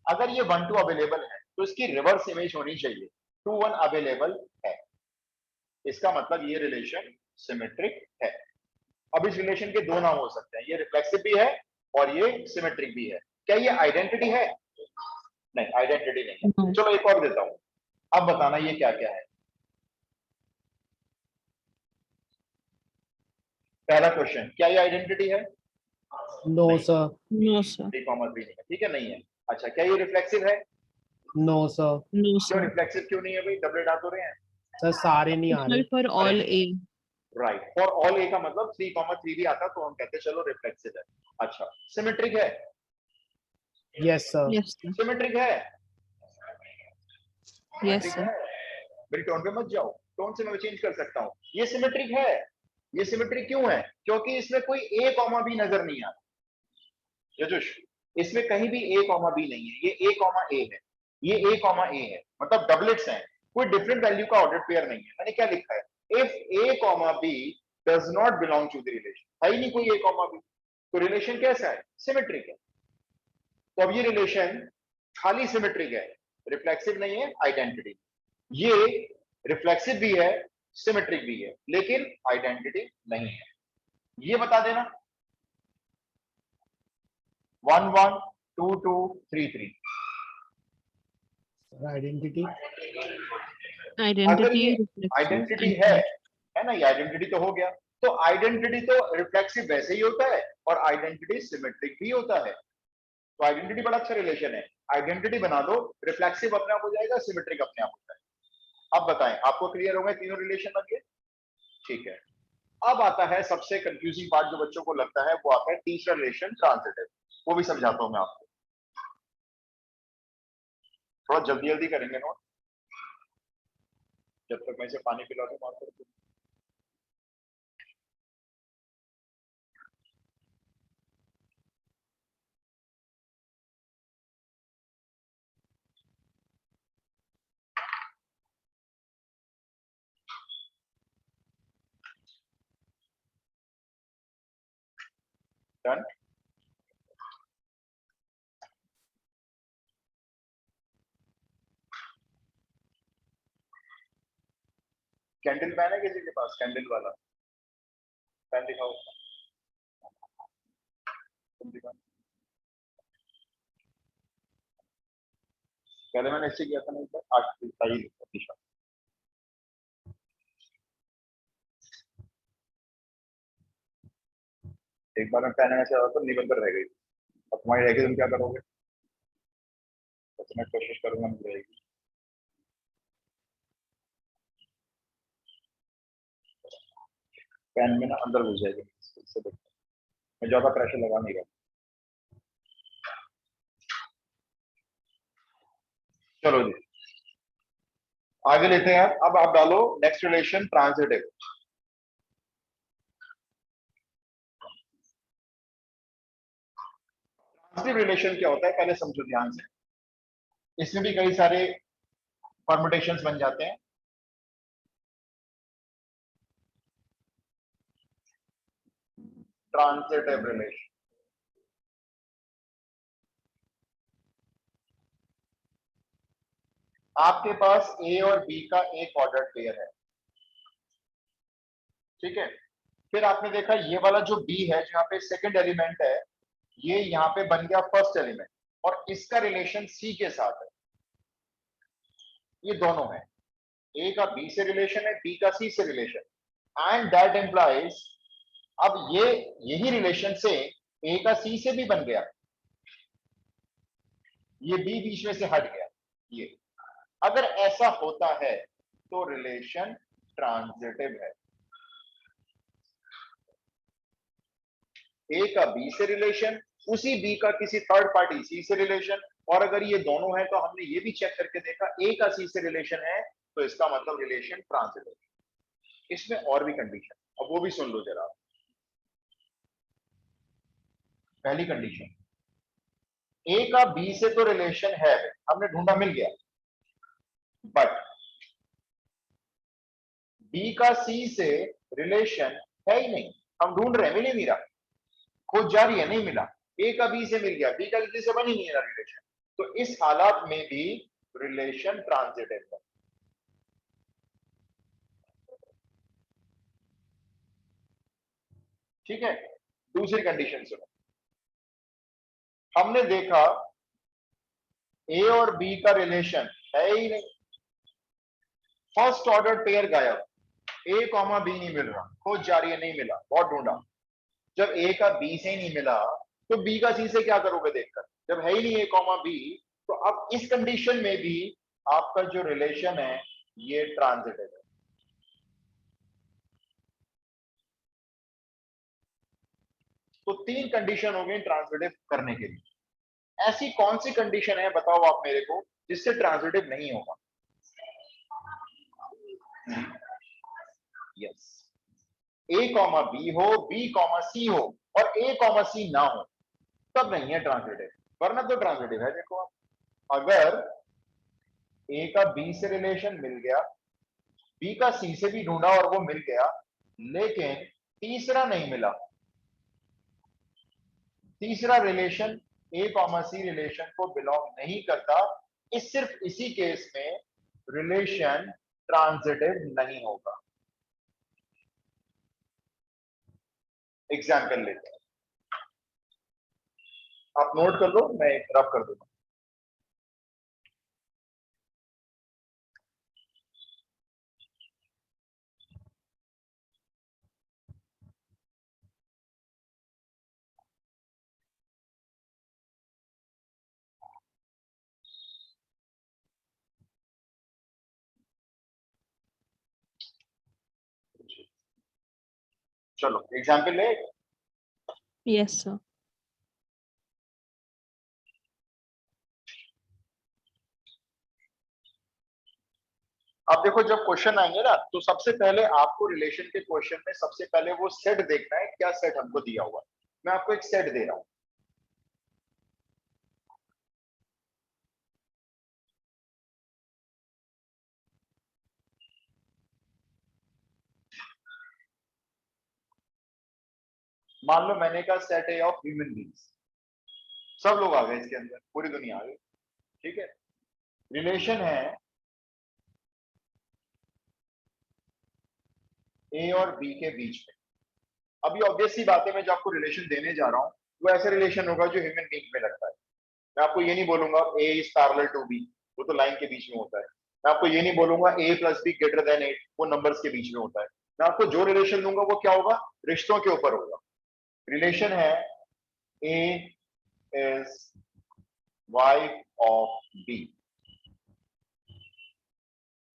अगर ये 1 2 अवेलेबल है तो इसकी रिवर्स इमेज होनी चाहिए 2 1 अवेलेबल है। इसका मतलब ये रिलेशन सिमेट्रिक है। अब इस रिलेशन के दो नाम हो सकते हैं, ये रिफ्लेक्सिव भी है और ये सिमेट्रिक भी है। क्या ये आइडेंटिटी है? नहीं, आइडेंटिटी नहीं है। No. चलो एक और देता हूं, अब बताना ये क्या क्या है। पहला क्वेश्चन, क्या ये आइडेंटिटी है? No, sir. No sir. B comma B नहीं है, ठीक है, नहीं है। अच्छा, क्या ये रिफ्लेक्सिव है? No, sir. No क्यों sir. रिफ्लेक्सिव क्यों नहीं है भाई? डबलेट आ तो रहे हैं। Sir, सारे नहीं आ रहे. Equal for all A. Right, for all A का मतलब 3 कॉमा 3 भी आता तो हम कहते चलो रिफ्लेक्सिव है। अच्छा, सिमेट्रिक है? Yes, sir. Yes sir. Symmetric है? Yes symmetric sir. है। मेरी टोन पे मत जाओ, टोन से मैं चेंज कर सकता हूँ। ये सिमेट्रिक है। ये सिमेट्रिक क्यों है? क्योंकि इसमें कोई ए कॉमा बी नजर नहीं आता। यजुष, इसमें कहीं भी ए कॉमा बी नहीं है, ये ए कॉमा ए है, ये ए कॉमा ए है, मतलब डबलेट्स हैं, कोई डिफरेंट वैल्यू का ऑर्डर पेयर नहीं है। मैंने क्या लिखा है? If A comma B does not belong to the relation, है ही नहीं कोई ए कॉमा बी, तो रिलेशन कैसा है? सिमेट्रिक है। तो अब ये रिलेशन खाली सिमेट्रिक है, रिफ्लेक्सिव नहीं है, आइडेंटिटी। ये रिफ्लेक्सिव भी है, सिमेट्रिक भी है, लेकिन आइडेंटिटी नहीं है। ये बता देना 1 1 2 2 3 3। आइडेंटिटी Identity, ये reflexive, आइडेंटिटी and है ना, ये आइडेंटिटी तो हो गया। तो आइडेंटिटी तो रिफ्लेक्सिव वैसे ही होता है और आइडेंटिटी सिमेट्रिक भी होता है। तो आइडेंटिटी बड़ा अच्छा रिलेशन है। आइडेंटिटी बना दो, रिफ्लेक्सिव अपने आप हो जाएगा, सिमेट्रिक अपने आप हो जाएगा। अब बताएं, आपको क्लियर हो गए तीनों रिलेशन बन गए? ठीक है। अब आता है सबसे कंफ्यूजिंग पार्ट जो बच्चों को लगता है, वो आता है तीसरा रिलेशन, ट्रांजिटिव। वो भी समझाता हूं मैं आपको, थोड़ा जल्दी जल्दी करेंगे नोट, जब तक मैं इसे पानी पिला दूं वहां पर। डन। कैंडल पेन है किसी के पास? कैंडल वाला पेन दिखाओ। पहले मैंने इससे किया था, नहीं था आज सही दिशा। एक बार में पेन ऐसे हुआ तो निबंध रह गई, अब तुम्हारी रह गई, तुम क्या करोगे? तो मैं कोशिश करूंगा मिल जाएगी। पेन में ना अंदर घुस जाएगी, इससे देखो मैं ज्यादा प्रेशर लगा नहीं रहा। चलो जी आगे लेते हैं। अब आप डालो next relation, transitive. Transitive relation क्या होता है पहले समझो ध्यान से। इसमें भी कई सारे परमुटेशंस बन जाते हैं। ट्रांजिटिव रिलेशन, आपके पास ए और बी का एक ऑर्डर पेयर है, ठीक है। फिर आपने देखा ये वाला जो बी है, जहां पे सेकंड एलिमेंट है, ये यहां पे बन गया फर्स्ट एलिमेंट, और इसका रिलेशन सी के साथ है। ये दोनों है, ए का बी से रिलेशन है, बी का सी से रिलेशन, एंड दैट एम्प्लाइज, अब ये यही रिलेशन से ए का सी से भी बन गया, ये बी बीच में से हट गया। ये अगर ऐसा होता है तो रिलेशन ट्रांजिटिव है। ए का बी से रिलेशन, उसी बी का किसी थर्ड पार्टी सी से रिलेशन, और अगर ये दोनों है तो हमने ये भी चेक करके देखा ए का सी से रिलेशन है, तो इसका मतलब रिलेशन ट्रांजिटिव। इसमें और भी कंडीशन, अब वो भी सुन लो जरा। पहली कंडीशन, ए का बी से तो रिलेशन है, हमने ढूंढा मिल गया, बट बी का सी से रिलेशन है ही नहीं, हम ढूंढ रहे हैं मिल ही नहीं रहा, खोज जारी है नहीं मिला। ए का बी से मिल गया, बी का किसी से बन ही नहीं रहा रिलेशन, तो इस हालात में भी रिलेशन ट्रांजिटिव है। ठीक है। दूसरी कंडीशन सुनो, हमने देखा ए और बी का रिलेशन है ही नहीं, फर्स्ट ऑर्डर पेयर गायब, ए कॉमा बी नहीं मिल रहा, खोज जारी है नहीं मिला, बहुत ढूंढा, जब ए का बी से ही नहीं मिला तो बी का सी से क्या करोगे देखकर, जब है ही नहीं ए कॉमा बी, तो अब इस कंडीशन में भी आपका जो रिलेशन है ये ट्रांजिटिव है। तो तीन कंडीशन हो गई ट्रांजिटिव करने के लिए। ऐसी कौन सी कंडीशन है बताओ आप मेरे को जिससे ट्रांजिटिव नहीं होगा? यस, ए कॉमा बी हो, बी कॉमा सी हो और ए कॉमा सी ना हो, तब नहीं है ट्रांजिटिव, वरना तो ट्रांजिटिव है। देखो आप, अगर ए का बी से रिलेशन मिल गया, बी का सी से भी ढूंढा और वो मिल गया, लेकिन तीसरा नहीं मिला, तीसरा रिलेशन ए कॉमा सी रिलेशन को बिलोंग नहीं करता, इस सिर्फ इसी केस में रिलेशन ट्रांजिटिव नहीं होगा। एग्जाम्पल लेते हैं, आप नोट कर लो, मैं रब कर दूंगा। चलो एग्जाम्पल ले। Yes, sir. अब देखो जब क्वेश्चन आएंगे ना, तो सबसे पहले आपको रिलेशन के क्वेश्चन में सबसे पहले वो सेट देखना है, क्या सेट हमको दिया हुआ है। मैं आपको एक सेट दे रहा हूं, मान लो मैंने कहा set A of human beings, सब लोग आ गए इसके अंदर, पूरी दुनिया आ गई, ठीक है। रिलेशन है ए और बी के बीच में। अभी ऑब्वियस सी बात है, मैं जो आपको रिलेशन देने जा रहा हूं वो ऐसा रिलेशन होगा जो ह्यूमन बींग में लगता है। मैं आपको ये नहीं बोलूंगा ए इज पैरेलल टू बी, वो तो लाइन के बीच में होता है। मैं आपको ये नहीं बोलूंगा ए प्लस बी ग्रेटर देन 8, वो नंबर्स के बीच में होता है। मैं आपको जो रिलेशन दूंगा वो क्या होगा, रिश्तों के ऊपर होगा। रिलेशन है ए इज वाइफ ऑफ बी।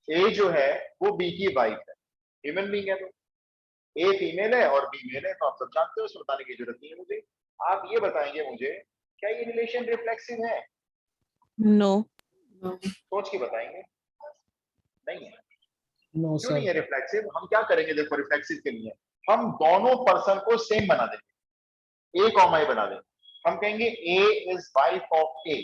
ए जो है वो बी की वाइफ है, ह्यूमन बींग है, तो ए फीमेल है और बी मेल है, तो आप सब जानते हो, इसमें बताने की जरूरत नहीं है मुझे। आप ये बताएंगे मुझे क्या ये रिलेशन रिफ्लेक्सिव है, No. No. सोच के बताएंगे। नहीं है। नो क्यों नहीं है सर। रिफ्लेक्सिव? हम क्या करेंगे, देखो रिफ्लेक्सिव के लिए हम दोनों पर्सन को सेम बना देंगे, ए कॉमा ए बना देंगे। हम कहेंगे ए इज वाइफ ऑफ ए।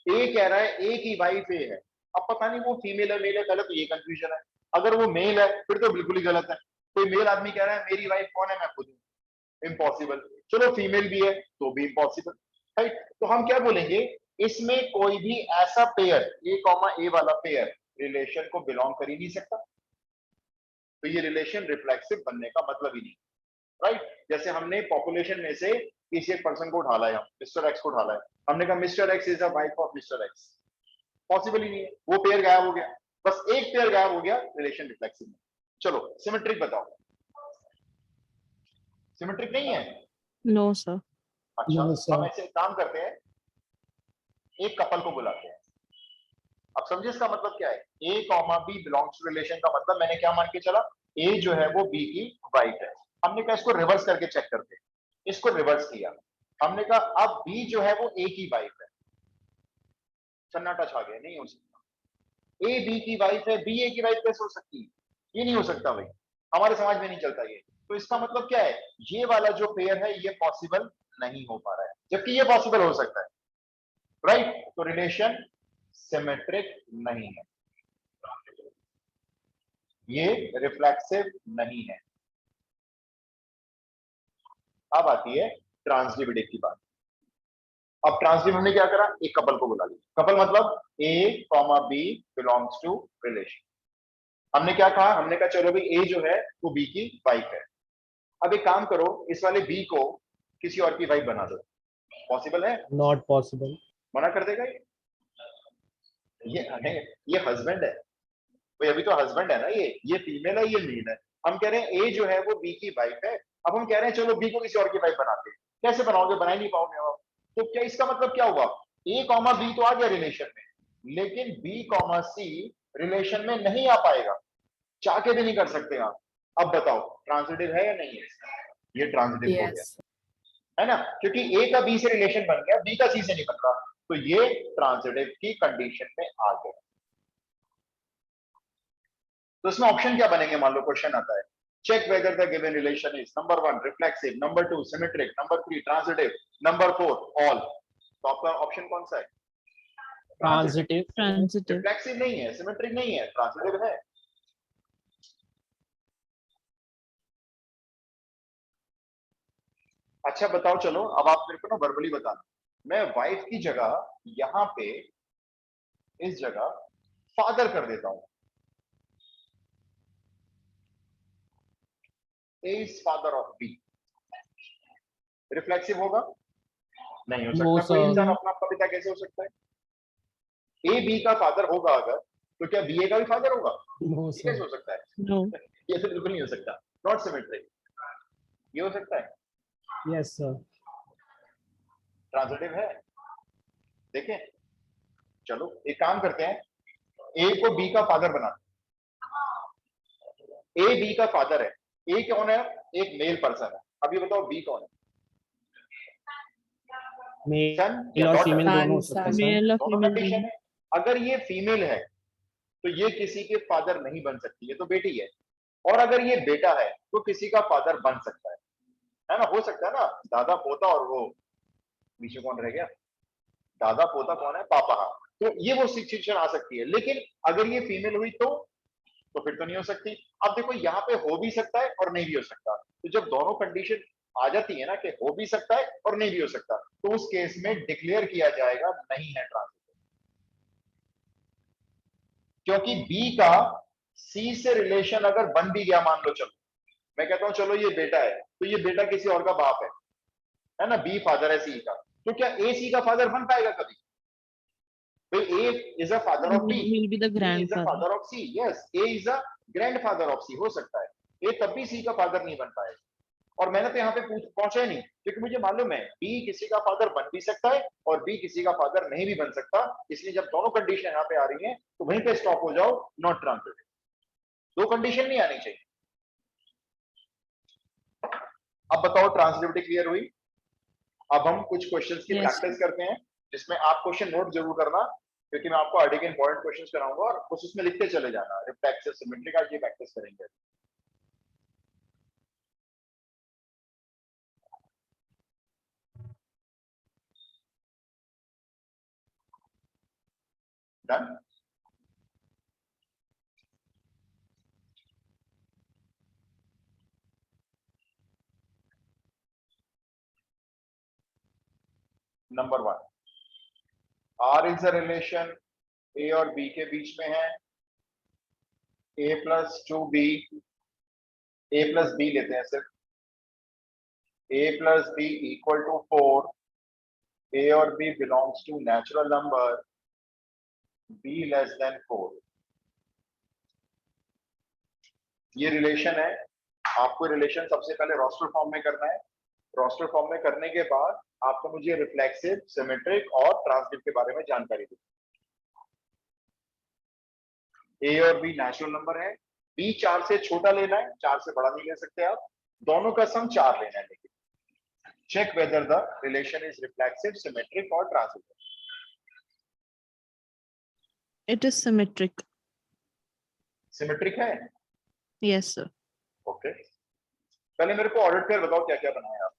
ए कह रहा है ए की वाइफ ए है, अब पता नहीं वो फीमेल है मेल है, गलत, ये कंफ्यूजन है। अगर वो मेल है फिर तो बिल्कुल ही गलत है। कोई मेल आदमी कह रहा है मेरी वाइफ कौन है, मैं खुद हूं, इम्पॉसिबल। चलो फीमेल भी है तो भी इम्पॉसिबल, राइट। तो हम क्या बोलेंगे, इसमें कोई भी ऐसा पेयर ए कॉमा ए वाला पेयर रिलेशन को बिलोंग कर ही नहीं सकता, तो ये रिलेशन रिफ्लेक्सिव बनने का मतलब ही नहीं, राइट। जैसे हमने पॉपुलेशन में से किसी एक पर्सन को उठा लाया, मिस्टर एक्स को उठा लाया, हमने कहा mister X is the wife of mister X, possible ही नहीं है, वो पेयर गायब हो गया, बस एक पेयर गायब हो गया, रिलेशन रिफ्लेक्सिव में। चलो सिमेट्रिक बताओ, सिमेट्रिक नहीं है। No, sir. अच्छा No, sir. हम ऐसे काम करते हैं, एक कपल को बुलाते हैं। अब समझे इसका मतलब क्या है, A comma B belongs to relation का मतलब मैंने क्या मान के चला, ए जो है वो बी की वाइफ है। हमने कहा इसको रिवर्स करके चेक करते हैं, इसको रिवर्स किया, हमने कहा अब बी जो है वो ए की वाइफ है, सन्नाटा छा गया, नहीं हो सकता। ए बी की वाइफ है, बी ए की वाइफ कैसे हो सकती है, ये नहीं हो सकता भाई, हमारे समाज में नहीं चलता ये। तो इसका मतलब क्या है, ये वाला जो पेयर है ये पॉसिबल नहीं हो पा रहा है, जबकि ये पॉसिबल हो सकता है, राइट। तो रिलेशन सिमेट्रिक नहीं है, ये रिफ्लेक्सिव नहीं है। अब आती है ट्रांसडिविडेट की बात। अब ट्रांसडिव हमने क्या करा, एक कपल को बुला लिया, कपल मतलब A comma B belongs to relation. हमने क्या कहा, हमने कहा चलो भाई ए जो है वो बी की वाइफ है। अब एक काम करो, इस वाले बी को किसी और की वाइफ बना दो, पॉसिबल है? Not possible. मना कर देगा ये हस्बैंड है भाई, अभी तो हस्बैंड है ना, ये फीमेल है, ये मेल है। हम कह रहे हैं ए जो है वो बी की वाइफ है, अब हम कह रहे हैं चलो बी को किसी और की वाइफ बनाते हैं। कैसे बनाओगे, बना ही नहीं पाओगे आप। तो क्या इसका मतलब क्या हुआ, ए कॉमा बी तो आ गया रिलेशन में, लेकिन बी कॉमा सी रिलेशन में नहीं आ पाएगा, चाह के भी नहीं कर सकते आप। अब बताओ ट्रांसिटिव है या नहीं है, ये ट्रांसिटिव हो गया Yes. है ना, क्योंकि ए का बी से रिलेशन बन गया, बी का सी से नहीं बन रहा, तो ये ट्रांसिटिव की कंडीशन में आ गया। तो इसमें ऑप्शन क्या बनेंगे, मान लो क्वेश्चन आता है, check whether the given relation is number 1 reflexive, number 2 symmetric, number 3 transitive, number 4 all. तो आपका ऑप्शन कौन सा है? ट्रांजिटिव। Transitive. रिफ्लेक्सिव नहीं है, सिमेट्रिक नहीं है, ट्रांसिटिव है। अच्छा बताओ, चलो अब आप मेरे को ना वर्बली बताना, मैं वाइफ की जगह यहां पे इस जगह फादर कर देता हूं, A is father of B, reflexive होगा? नहीं हो No, सकता। कोई sir. इंसान अपना आपका पिता कैसे हो सकता है? ए बी का फादर होगा अगर, तो क्या बी ए का भी फादर होगा? No, ये कैसे sir. हो सकता है? No. ये तो बिल्कुल नहीं हो सकता। Not symmetric. ये हो सकता है? Yes, sir. ट्रांजिटिव है। देखें, चलो एक काम करते हैं, ए को बी का फादर बना। ए बी का फादर है। ए कौन है? एक मेल पर्सन है। अब ये बताओ बी कौन है? Male सन या और डॉटर? female दोनों हो Son, सकते हैं, son. sir. Male or दोनों female कंडीशन दोनों। है। अगर ये फीमेल है तो ये किसी के फादर नहीं बन सकती, ये तो बेटी है। और अगर ये बेटा है तो किसी का फादर बन सकता है ना? हो सकता है ना? दादा पोता, और वो बीच में कौन रह गया? दादा पोता कौन है? पापा। हाँ, तो ये वो सिचुएशन आ सकती है। लेकिन अगर ये फीमेल हुई तो फिर तो नहीं हो सकती। अब देखो यहाँ पे हो भी सकता है और नहीं भी हो सकता। तो जब दोनों कंडीशन आ जाती है ना कि हो भी सकता है और नहीं भी हो सकता, तो उस केस में डिक्लेयर किया जाएगा नहीं है ट्रांजिटिव। क्योंकि बी का सी से रिलेशन अगर बन भी गया, मान लो, चलो मैं कहता हूं चलो ये बेटा है, तो ये बेटा किसी और का बाप है ना? बी फादर है सी का, तो क्या ए सी का फादर बन पाएगा कभी? भाई A is a father of B, He'll be the B is the grandfather. father of C. Yes, A is the grandfather of C. हो सकता है A तब भी C का फादर नहीं बन पाएगा। और मैंने तो यहाँ पे पहुंचा ही नहीं, क्योंकि मुझे मालूम है B किसी का फादर बन भी सकता है और B किसी का फादर नहीं भी बन सकता। इसलिए जब दोनों कंडीशन यहाँ पे आ रही हैं तो वहीं पे स्टॉप हो जाओ, नॉट ट्रांजिटिव। दो कंडीशन नहीं आनी चाहिए। अब बताओ ट्रांजिटिविटी क्लियर हुई? अब हम कुछ क्वेश्चंस की Yes. प्रैक्टिस करते हैं, जिसमें आप क्वेश्चन नोट जरूर करना, क्योंकि मैं आपको आर्टिकल इंपॉर्टेंट क्वेश्चंस कराऊंगा और कुछ उसमें लिखते चले जाना। रिफ्लेक्सिव, सिमेट्रिक, आज ये प्रैक्टिस करेंगे। Done? Number 1, R is a relation A और बी के बीच में है। A plus 2b, A plus B लेते हैं सिर्फ, A plus B equal to 4, A और B belongs to natural number, B less than 4। ये रिलेशन है। आपको रिलेशन सबसे पहले रोस्टर फॉर्म में करना है। रोस्टर फॉर्म में करने के बाद आपको मुझे रिफ्लेक्सिव, सिमेट्रिक और ट्रांजिटिव के बारे में जानकारी दी। ए और बी नेचुरल नंबर है, बी 4 से छोटा लेना है, 4 से बड़ा नहीं ले सकते आप। दोनों का सम 4 लेना है। लेकिन check whether the relation is reflexive, symmetric और ट्रांजिटिव। It is symmetric. सिमेट्रिक है? Yes, sir. ओके, पहले मेरे को ऑर्डर पेयर बताओ क्या क्या बनाया आप।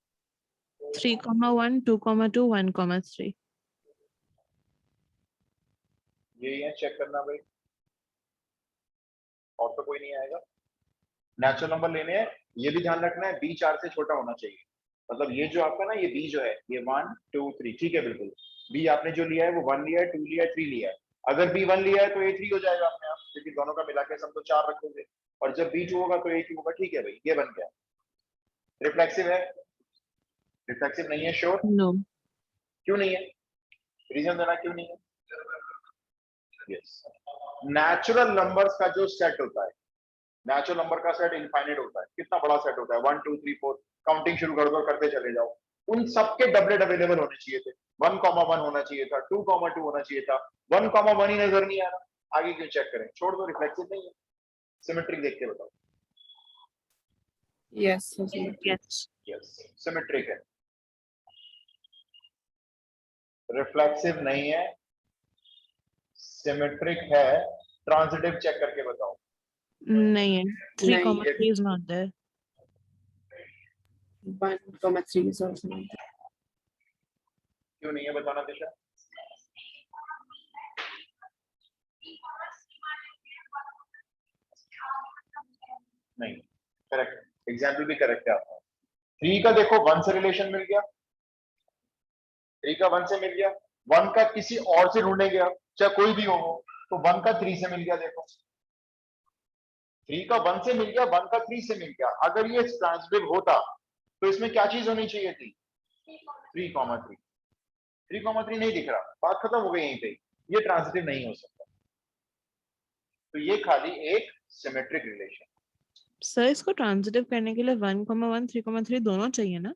3,1, 2,2, 1,3. ये है, चेक करना भाई, और तो कोई नहीं आएगा। नेचुरल नंबर लेने हैं, ये भी ध्यान रखना है बी 4 से छोटा होना चाहिए। मतलब ये जो आपका ना, ये बी जो है, ये 1 2 3, ठीक है बिल्कुल। बी आपने जो लिया है वो 1 लिया है, 2 लिया है, 3 लिया है। अगर बी 1 लिया है तो ए 3 हो जाएगा अपने आप, क्योंकि दोनों का मिला के सम तो 4 रखोगे। और जब बी 2 होगा तो ए 2 होगा। ठीक है भाई, ये बन गया। रिफ्लेक्सिव है? रिफ्लेक्सिव नहीं है, श्योर? No. क्यों नहीं है? रीजन देना क्यों नहीं है। यस, नेचुरल नंबर्स का जो सेट होता है, नेचुरल नंबर का सेट इनफाइनाइट होता है। कितना बड़ा सेट होता है? 1 2 3 4, काउंटिंग शुरू कर दो, करते चले जाओ। उन सबके डबलेट अवेलेबल होने चाहिए थे। 1,1 होना चाहिए था, 2,2 होना चाहिए था, 1,1 ही नजर नहीं आ रहा। आगे क्यों चेक करें? छोड़ दो, रिफ्लेक्सिव नहीं है। सिमेट्रिक देख के बताओ। Yes, so symmetric. Yes. Yes, symmetric है। रिफ्लेक्सिव नहीं है, सिमेट्रिक है। ट्रांजिटिव चेक करके बताओ। नहीं है. 3,3 नहीं। is not there. 1,3 is also not there. क्यों नहीं है, बताना दिशा। नहीं, करेक्ट, एग्जाम्पल भी करेक्ट है आपका। 3 का देखो 1 से रिलेशन मिल गया, 3 का 1 से मिल गया। 1 का किसी और से ढूंढने गया, चाहे कोई भी हो, तो 1 का 3 से मिल गया। देखो 3 का 1 से मिल गया, 1 का 3 से मिल गया। अगर ये ट्रांजिटिव होता तो इसमें क्या चीज होनी चाहिए थी? 3,3। 3,3 नहीं दिख रहा, बात खत्म हो गई यहीं पे, ये ट्रांजिटिव नहीं हो सकता। तो ये खाली एक सिमेट्रिक रिलेशन। सर इसको ट्रांजिटिव करने के लिए 1,1 3,3 दोनों चाहिए ना?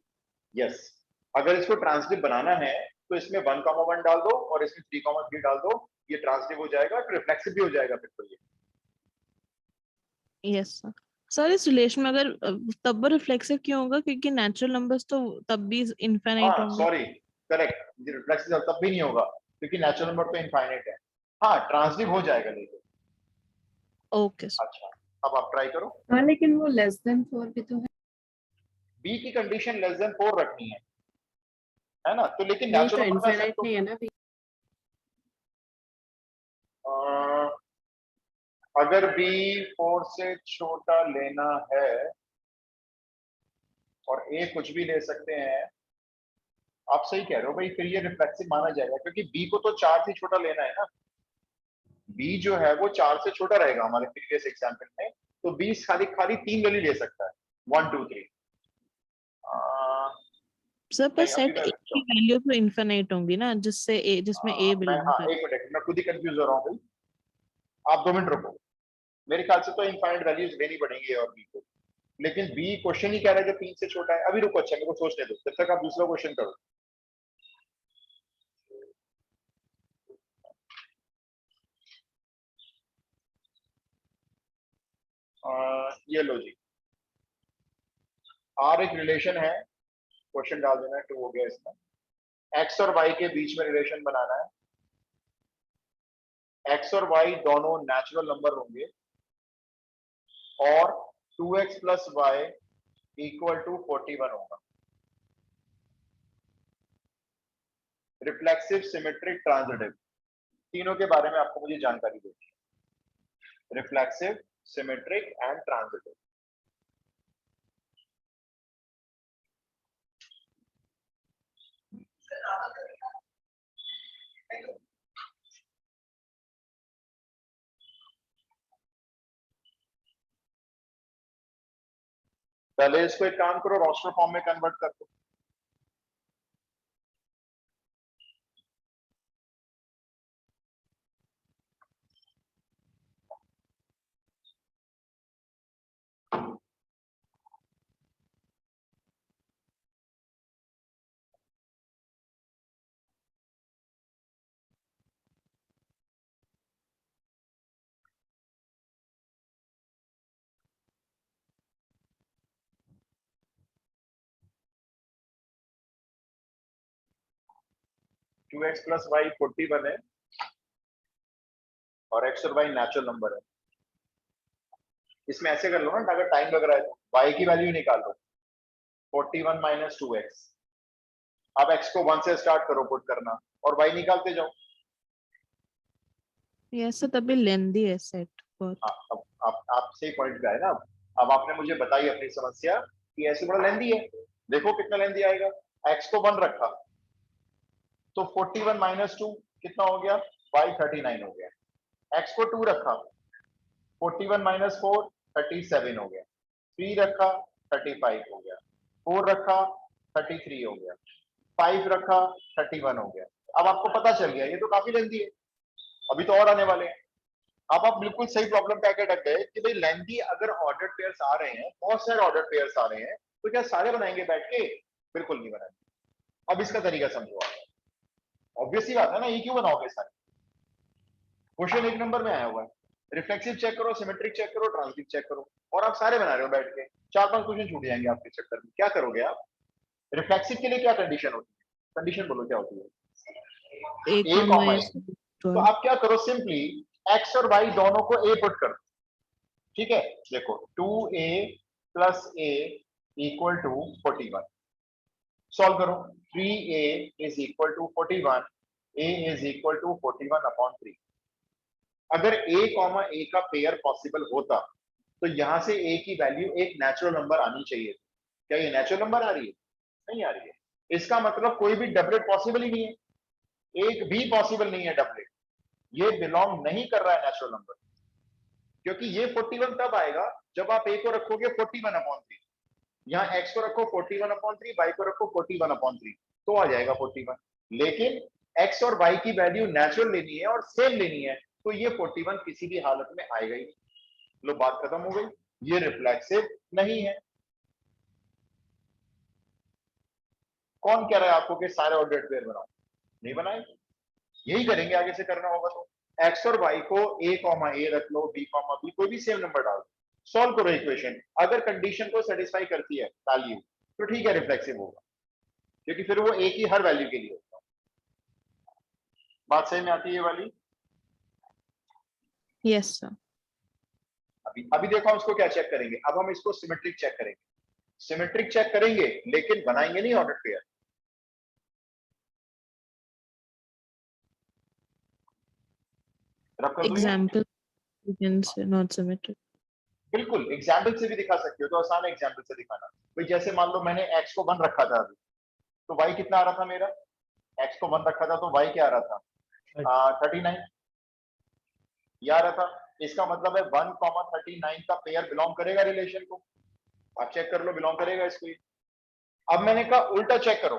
यस, अगर इसको ट्रांजिटिव बनाना है तो इसमें 1,1 डाल दो और इसमें 3,3 डाल दो, ये ट्रांजिटिव हो जाएगा, तो रिफ्लेक्सिव भी हो जाएगा फिर तो ये। Yes sir. सर इस रिलेशन में अगर तब वो रिफ्लेक्सिव क्यों होगा, क्योंकि नेचुरल नंबर्स तो तब भी इनफिनिट हाँ होंगे। सॉरी, करेक्ट, ये रिफ्लेक्सिव तब भी नहीं होगा क्योंकि नेचुरल नंबर तो इनफाइनाइट है। हाँ ट्रांजिटिव हो जाएगा लेकिन। Okay sir. अच्छा, अब आप ट्राई करो। हाँ लेकिन वो लेस देन 4 भी तो है। बी की कंडीशन लेस देन 4 रखनी है ना? तो लेकिन नहीं तो नेचुरल नंबर इनफिनिट नहीं है ना भी। अगर बी 4 से छोटा लेना है और ए कुछ भी ले सकते हैं, आप सही कह रहे हो भाई, फिर ये रिफ्लेक्सिव माना जाएगा क्योंकि बी को तो 4 से छोटा लेना है ना। बी जो है वो 4 से छोटा रहेगा हमारे प्रीवियस एग्जाम्पल में, तो बी खाली खाली 3 वैल्यू ले सकता है, 1 2 3। सर पर नहीं अभी सेट मैं ए की वैल्यू तो इनफिनिट होंगी ना, जिससे ए जिसमें ए मैं बिलोंग हाँ कर। एक मिनट, मैं खुद ही कंफ्यूज हो रहा हूँ भाई, आप 2 मिनट रुको। मेरे ख्याल से तो इनफाइनाइट वैल्यूज लेनी पड़ेंगी और बी को, लेकिन बी क्वेश्चन ही कह रहा है जो 3 से छोटा है। अभी रुको, अच्छा मेरे को सोचने दो, जब तक आप दूसरा क्वेश्चन करो। ये लो जी, आर एक रिलेशन है, क्वेश्चन डाल देना है, 2 हो गया इसका। एक्स और वाई के बीच में रिलेशन बनाना है, एक्स और वाई दोनों नेचुरल नंबर होंगे और 2x plus Y equal to 41 होगा। रिफ्लेक्सिव, सिमेट्रिक, ट्रांजिटिव, तीनों के बारे में आपको मुझे जानकारी देनी है। Reflexive, symmetric and transitive. पहले इसको एक काम करो, रोस्टर फॉर्म में कन्वर्ट कर दो। टू एक्स प्लस वाई 41 है और एक्स और वाई नेचुरल नंबर है। इसमें ऐसे कर लो ना, अगर टाइम लग रहा है तो वाई की वैल्यू निकाल लो, 41 माइनस 2x। अब x को 1 से स्टार्ट करो पुट करना और y निकालते जाओ। यस सर, तभी लेंदी है सेट बहुत। हाँ, अब आप सही पॉइंट पे आए ना। अब आपने मुझे बताई अपनी समस्या कि ऐसे बड़ा लेंदी है, देखो कितना लेंदी आएगा। x को 1 रखा तो 41 माइनस 2 कितना हो गया, y 39 हो गया। x को 2 रखा, 41 माइनस 4 37 हो गया। 3 रखा 35 हो गया। 4 रखा 33 हो गया। 5 रखा 31 हो गया। अब आपको पता चल गया ये तो काफी लेंदी है, अभी तो और आने वाले हैं। अब आप बिल्कुल सही प्रॉब्लम पे आके अटक गए कि भाई लेंदी अगर ऑर्डर पेयर्स आ रहे हैं, बहुत सारे ऑर्डर पेयर्स आ रहे हैं, तो क्या सारे बनाएंगे बैठ के? बिल्कुल नहीं बनाएंगे। अब इसका तरीका समझो आप, ऑब्वियस ही बात है ना, ये क्यों बनाओगे सारे? क्वेश्चन 1 नंबर में आया हुआ है, रिफ्लेक्सिव चेक करो, सिमेट्रिक चेक करो, ट्रांजिटिव चेक करो, और आप सारे बना रहे हो बैठ के। 4-5 क्वेश्चन छूट जाएंगे आपके चक्कर में। क्या करोगे आप? रिफ्लेक्सिव के लिए क्या कंडीशन होती है? कंडीशन बोलो क्या होती है? ए ए कॉमा कॉमा ए। ए। तो आप क्या करो, सिंपली एक्स और वाई दोनों को ए पुट कर दो। ठीक है, देखो 2a plus A equal to 41। Solve करो, 3a is equal to 41, a is equal to 41 upon 3। अगर a कॉमा a का पेयर पॉसिबल होता तो यहां से a की वैल्यू एक नेचुरल नंबर आनी चाहिए। क्या ये नेचुरल नंबर आ रही है? नहीं आ रही है। इसका मतलब कोई भी डबलेट पॉसिबल ही नहीं है, एक भी पॉसिबल नहीं है डबलेट। ये बिलोंग नहीं कर रहा है नेचुरल नंबर, क्योंकि ये 41 तब आएगा जब आप a को रखोगे 41 अपॉन 3, यहाँ x को रखो 41 अपॉन 3, y को रखो 41 अपॉन 3, तो आ जाएगा 41। लेकिन x और y की वैल्यू नेचुरल लेनी है और सेम लेनी है, तो ये 41 किसी भी हालत में आएगा ही। लो बात खत्म हो गई, ये रिफ्लेक्सिव नहीं है। कौन कह रहा है आपको कि सारे ऑर्डर्ड पेयर बनाओ? नहीं बनाएंगे, यही करेंगे आगे से करना होगा तो। x और y को a, a रख लो, b, b, कोई भी सेम नंबर डाल दो, सॉल्व करो इक्वेशन। अगर कंडीशन को सेटिस्फाई करती है वैल्यू तो ठीक है, रिफ्लेक्सिव होगा, क्योंकि फिर वो a की हर वैल्यू के लिए होगा। बात सही में आती है ये वाली? Yes sir. अभी देखो हम इसको क्या चेक करेंगे। अब हम इसको सिमेट्रिक चेक करेंगे। सिमेट्रिक चेक करेंगे लेकिन बनाएंगे नहीं ऑर्डर पेयर। रब कर दूं ये? Example you can say not symmetric. बिल्कुल, एग्जाम्पल से भी दिखा सकते हो, तो आसान है एग्जाम्पल से दिखाना। भाई जैसे मान लो मैंने x को 1 रखा था अभी, तो y कितना आ रहा था मेरा? x को 1 रखा था तो y क्या आ रहा था? 39 ये आ रहा था। इसका मतलब है 1,39 का पेयर बिलोंग करेगा रिलेशन को। आप चेक कर लो, बिलोंग करेगा इसको। अब मैंने कहा उल्टा चेक करो,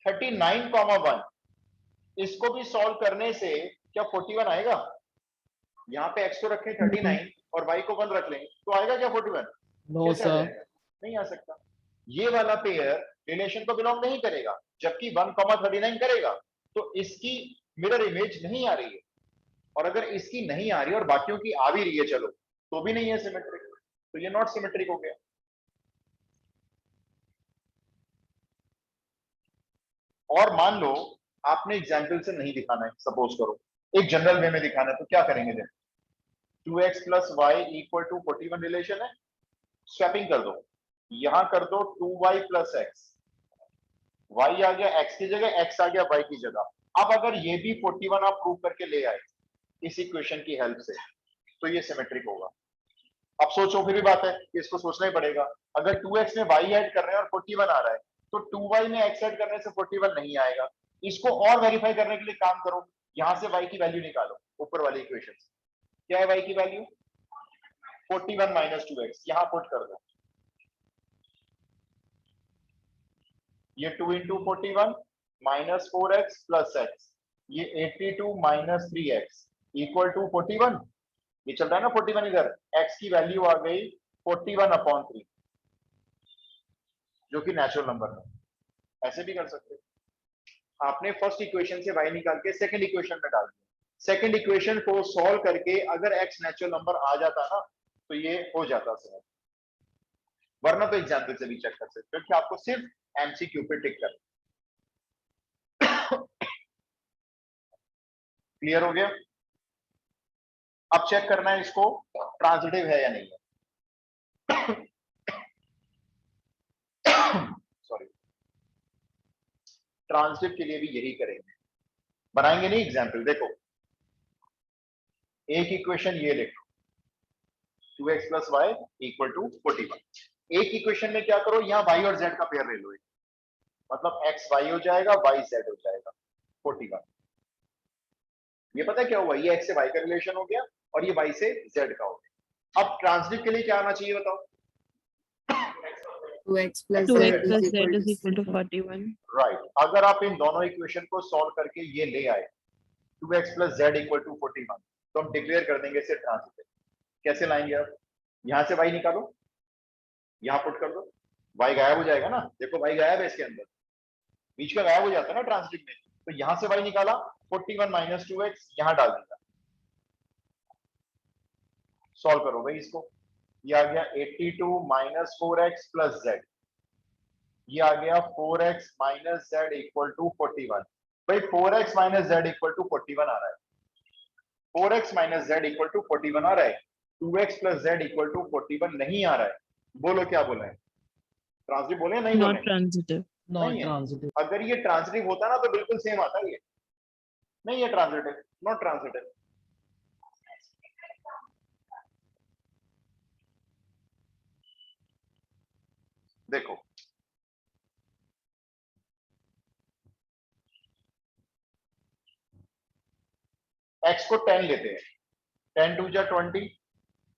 39,1 इसको भी सॉल्व करने से क्या 41 आएगा? यहाँ पे x को रखें 39 और y को 1 रख लें तो आएगा क्या 41? No, कैसे आ sir. जाएगा? नहीं आ सकता। ये वाला पेयर रिलेशन को बिलोंग नहीं करेगा, जबकि 1,39 करेगा। तो इसकी मिरर इमेज नहीं आ रही है, और अगर इसकी नहीं आ रही और बाकियों की आ भी रही है चलो, तो भी नहीं है सिमेट्रिक, तो ये नॉट सिमेट्रिक हो गया। और मान लो आपने एग्जाम्पल से नहीं दिखाना है, सपोज करो एक जनरल वे में दिखाना है, तो क्या करेंगे? देखो 2x + y = 41 रिलेशन है, स्वैपिंग कर दो, यहां कर दो 2y + x, y आ गया x की जगह, x आ गया y की जगह। अब अगर ये भी 41 आप प्रूव करके ले आए इस इक्वेशन की हेल्प से, तो ये सिमेट्रिक होगा। अब सोचो, फिर भी बात है कि इसको सोचना ही पड़ेगा। अगर 2x में y ऐड कर रहे हैं और 41 आ रहा है, तो 2y में x ऐड करने से 41 नहीं आएगा। इसको और वेरीफाई करने के लिए काम करो, यहां से y की वैल्यू निकालो ऊपर वाली इक्वेशन से। क्या है y की वैल्यू? 41 - 2x, यहां पुट कर दो। ये 2 × 41 - 4x + x, ये 82 - 3x = 41। ये चल रहा है ना 41, इधर x की वैल्यू आ गई 41/3, जो कि नेचुरल नंबर है। ऐसे भी कर सकते हो। आपने फर्स्ट इक्वेशन से y निकाल के सेकंड इक्वेशन में डाल दिया। सेकंड इक्वेशन को सॉल्व करके अगर x नेचुरल नंबर आ जाता ना, तो ये हो जाता सर। वरना तो एग्जाम्पल से भी चेक कर सकते हो, कि आपको सिर्फ एमसीक्यू पे टिक कर। क्लियर हो गया? अब चेक करना है इसको ट्रांजिटिव है या नहीं है। सॉरी, ट्रांजिटिव के लिए भी यही करेंगे, बनाएंगे नहीं एग्जाम्पल। देखो एक इक्वेशन ये लिखो, 2x + y = 41। एक इक्वेशन में क्या करो, यहाँ y और z का पेयर ले लो, मतलब x y हो जाएगा, y z हो जाएगा 41। ये पता है क्या हुआ? ये x से y का रिलेशन हो गया और ये y से z का हो गया। अब ट्रांजिटिव के लिए क्या आना चाहिए बताओ? 2x + 2x z + z = = 41। Right. अगर आप इन दोनों इक्वेशन को सॉल्व करके ये ले आए 2x + z = 41, तो हम डिक्लेयर कर देंगे इसे ट्रांजिटिव। कैसे लाएंगे? आप यहां से y निकालो, यहां पुट कर दो, y गायब हो जाएगा ना। देखो y गायब है इसके अंदर, बीच का गायब हो जाता है ना ट्रांजिटिव में। तो यहां से y निकाला, 41 - 2x यहां डाल दिया। सॉल्व करो भाई इसको। ये आ गया 82 - 4x + z, ये आ गया 4x - z = 41। भाई 4x - z = 41 आ रहा है, 4x - z = 41 आ रहा है, 2x + z = 41 नहीं आ रहा है। बोलो क्या बोला है? ट्रांजिटिव बोले नहीं नॉट बोले? ट्रांजिटिव। Not नहीं है। transitive. अगर ये ट्रांजिटिव होता ना तो बिल्कुल सेम आता ये। नहीं है ट्रांजिटिव, नॉट ट्रांजिटिव। देखो x को 10 लेते हैं, 10 × 2 = 20,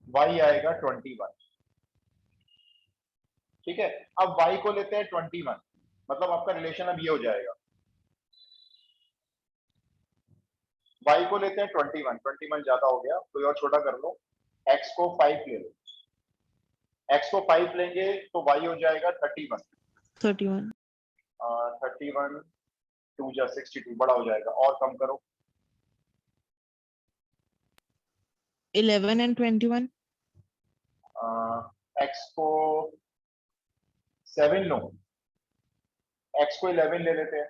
y आएगा 21। ठीक है, अब y को लेते हैं 21, मतलब आपका रिलेशन अब ये हो जाएगा y को लेते हैं 21 ज्यादा हो गया, कोई और छोटा कर लो, x को 5 ले लो, x को 5 लेंगे तो y हो जाएगा 31, 31 31 2 जा 62 बड़ा हो जाएगा, और कम करो, 11 and 21 x को 7 लो, x को 11 ले लेते हैं,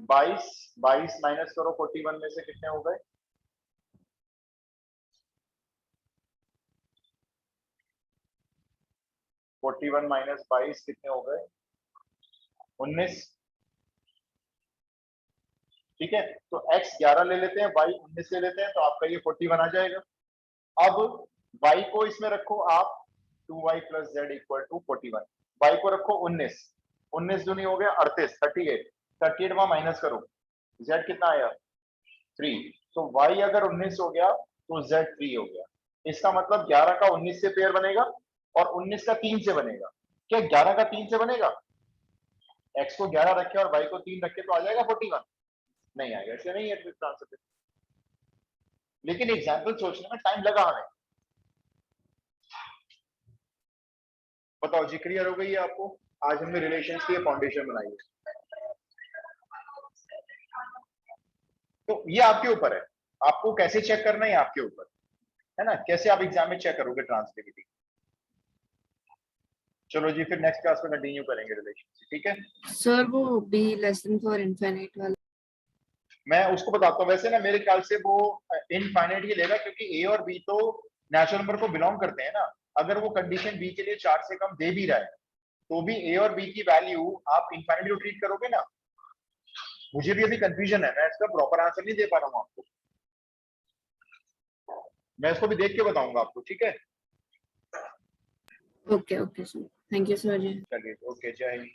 22 माइनस करो 41 में से कितने हो गए, 41 माइनस 22 कितने हो गए, 19। ठीक है, तो x 11 ले लेते हैं, y 19 ले लेते हैं, तो आपका ये 41 आ जाएगा। अब y को इसमें रखो आप 2y plus Z equal to 41, y को रखो 19, 19 दूनी हो गया 38, 38 वहां माइनस करो, z कितना आया 3, तो y अगर 19 हो गया तो z 3 हो गया। इसका मतलब 11 का 19 से पेयर बनेगा और 19 का 3 से बनेगा। क्या 11 का 3 से बनेगा? x को 11 रखे और y को 3 रखे तो आ जाएगा 41? नहीं आएगा, ऐसे नहीं है आंसर पे। लेकिन एग्जाम्पल सोचने में टाइम लगा हमें। बताओ जी, क्लियर हो गई है आपको? आज हमने रिलेशंस की फाउंडेशन बनाई है। तो ये आपके ऊपर है, आपको कैसे चेक करना है आपके ऊपर है ना, कैसे आप एग्जाम में चेक करोगे ट्रांसलेबिलिटी। चलो जी, फिर नेक्स्ट क्लास में कंटिन्यू करेंगे रिलेशन, ठीक है। सर वो b less than for infinite वाला मैं उसको बताता हूँ। वैसे ना मेरे ख्याल से वो इनफाइनाइट ही लेगा, क्योंकि ए और बी तो नेचुरल नंबर को बिलोंग करते हैं ना। अगर वो कंडीशन बी के लिए 4 से कम दे भी रहा है तो भी ए और बी की वैल्यू आप इनफाइनाइट ट्रीट करोगे ना। मुझे भी अभी कंफ्यूजन है, मैं इसका प्रॉपर आंसर नहीं दे पा रहा हूँ आपको। मैं इसको भी देख के बताऊंगा आपको, ठीक है। Okay okay sir, thank you sir ji. चलिए, ओके, जय हिंद।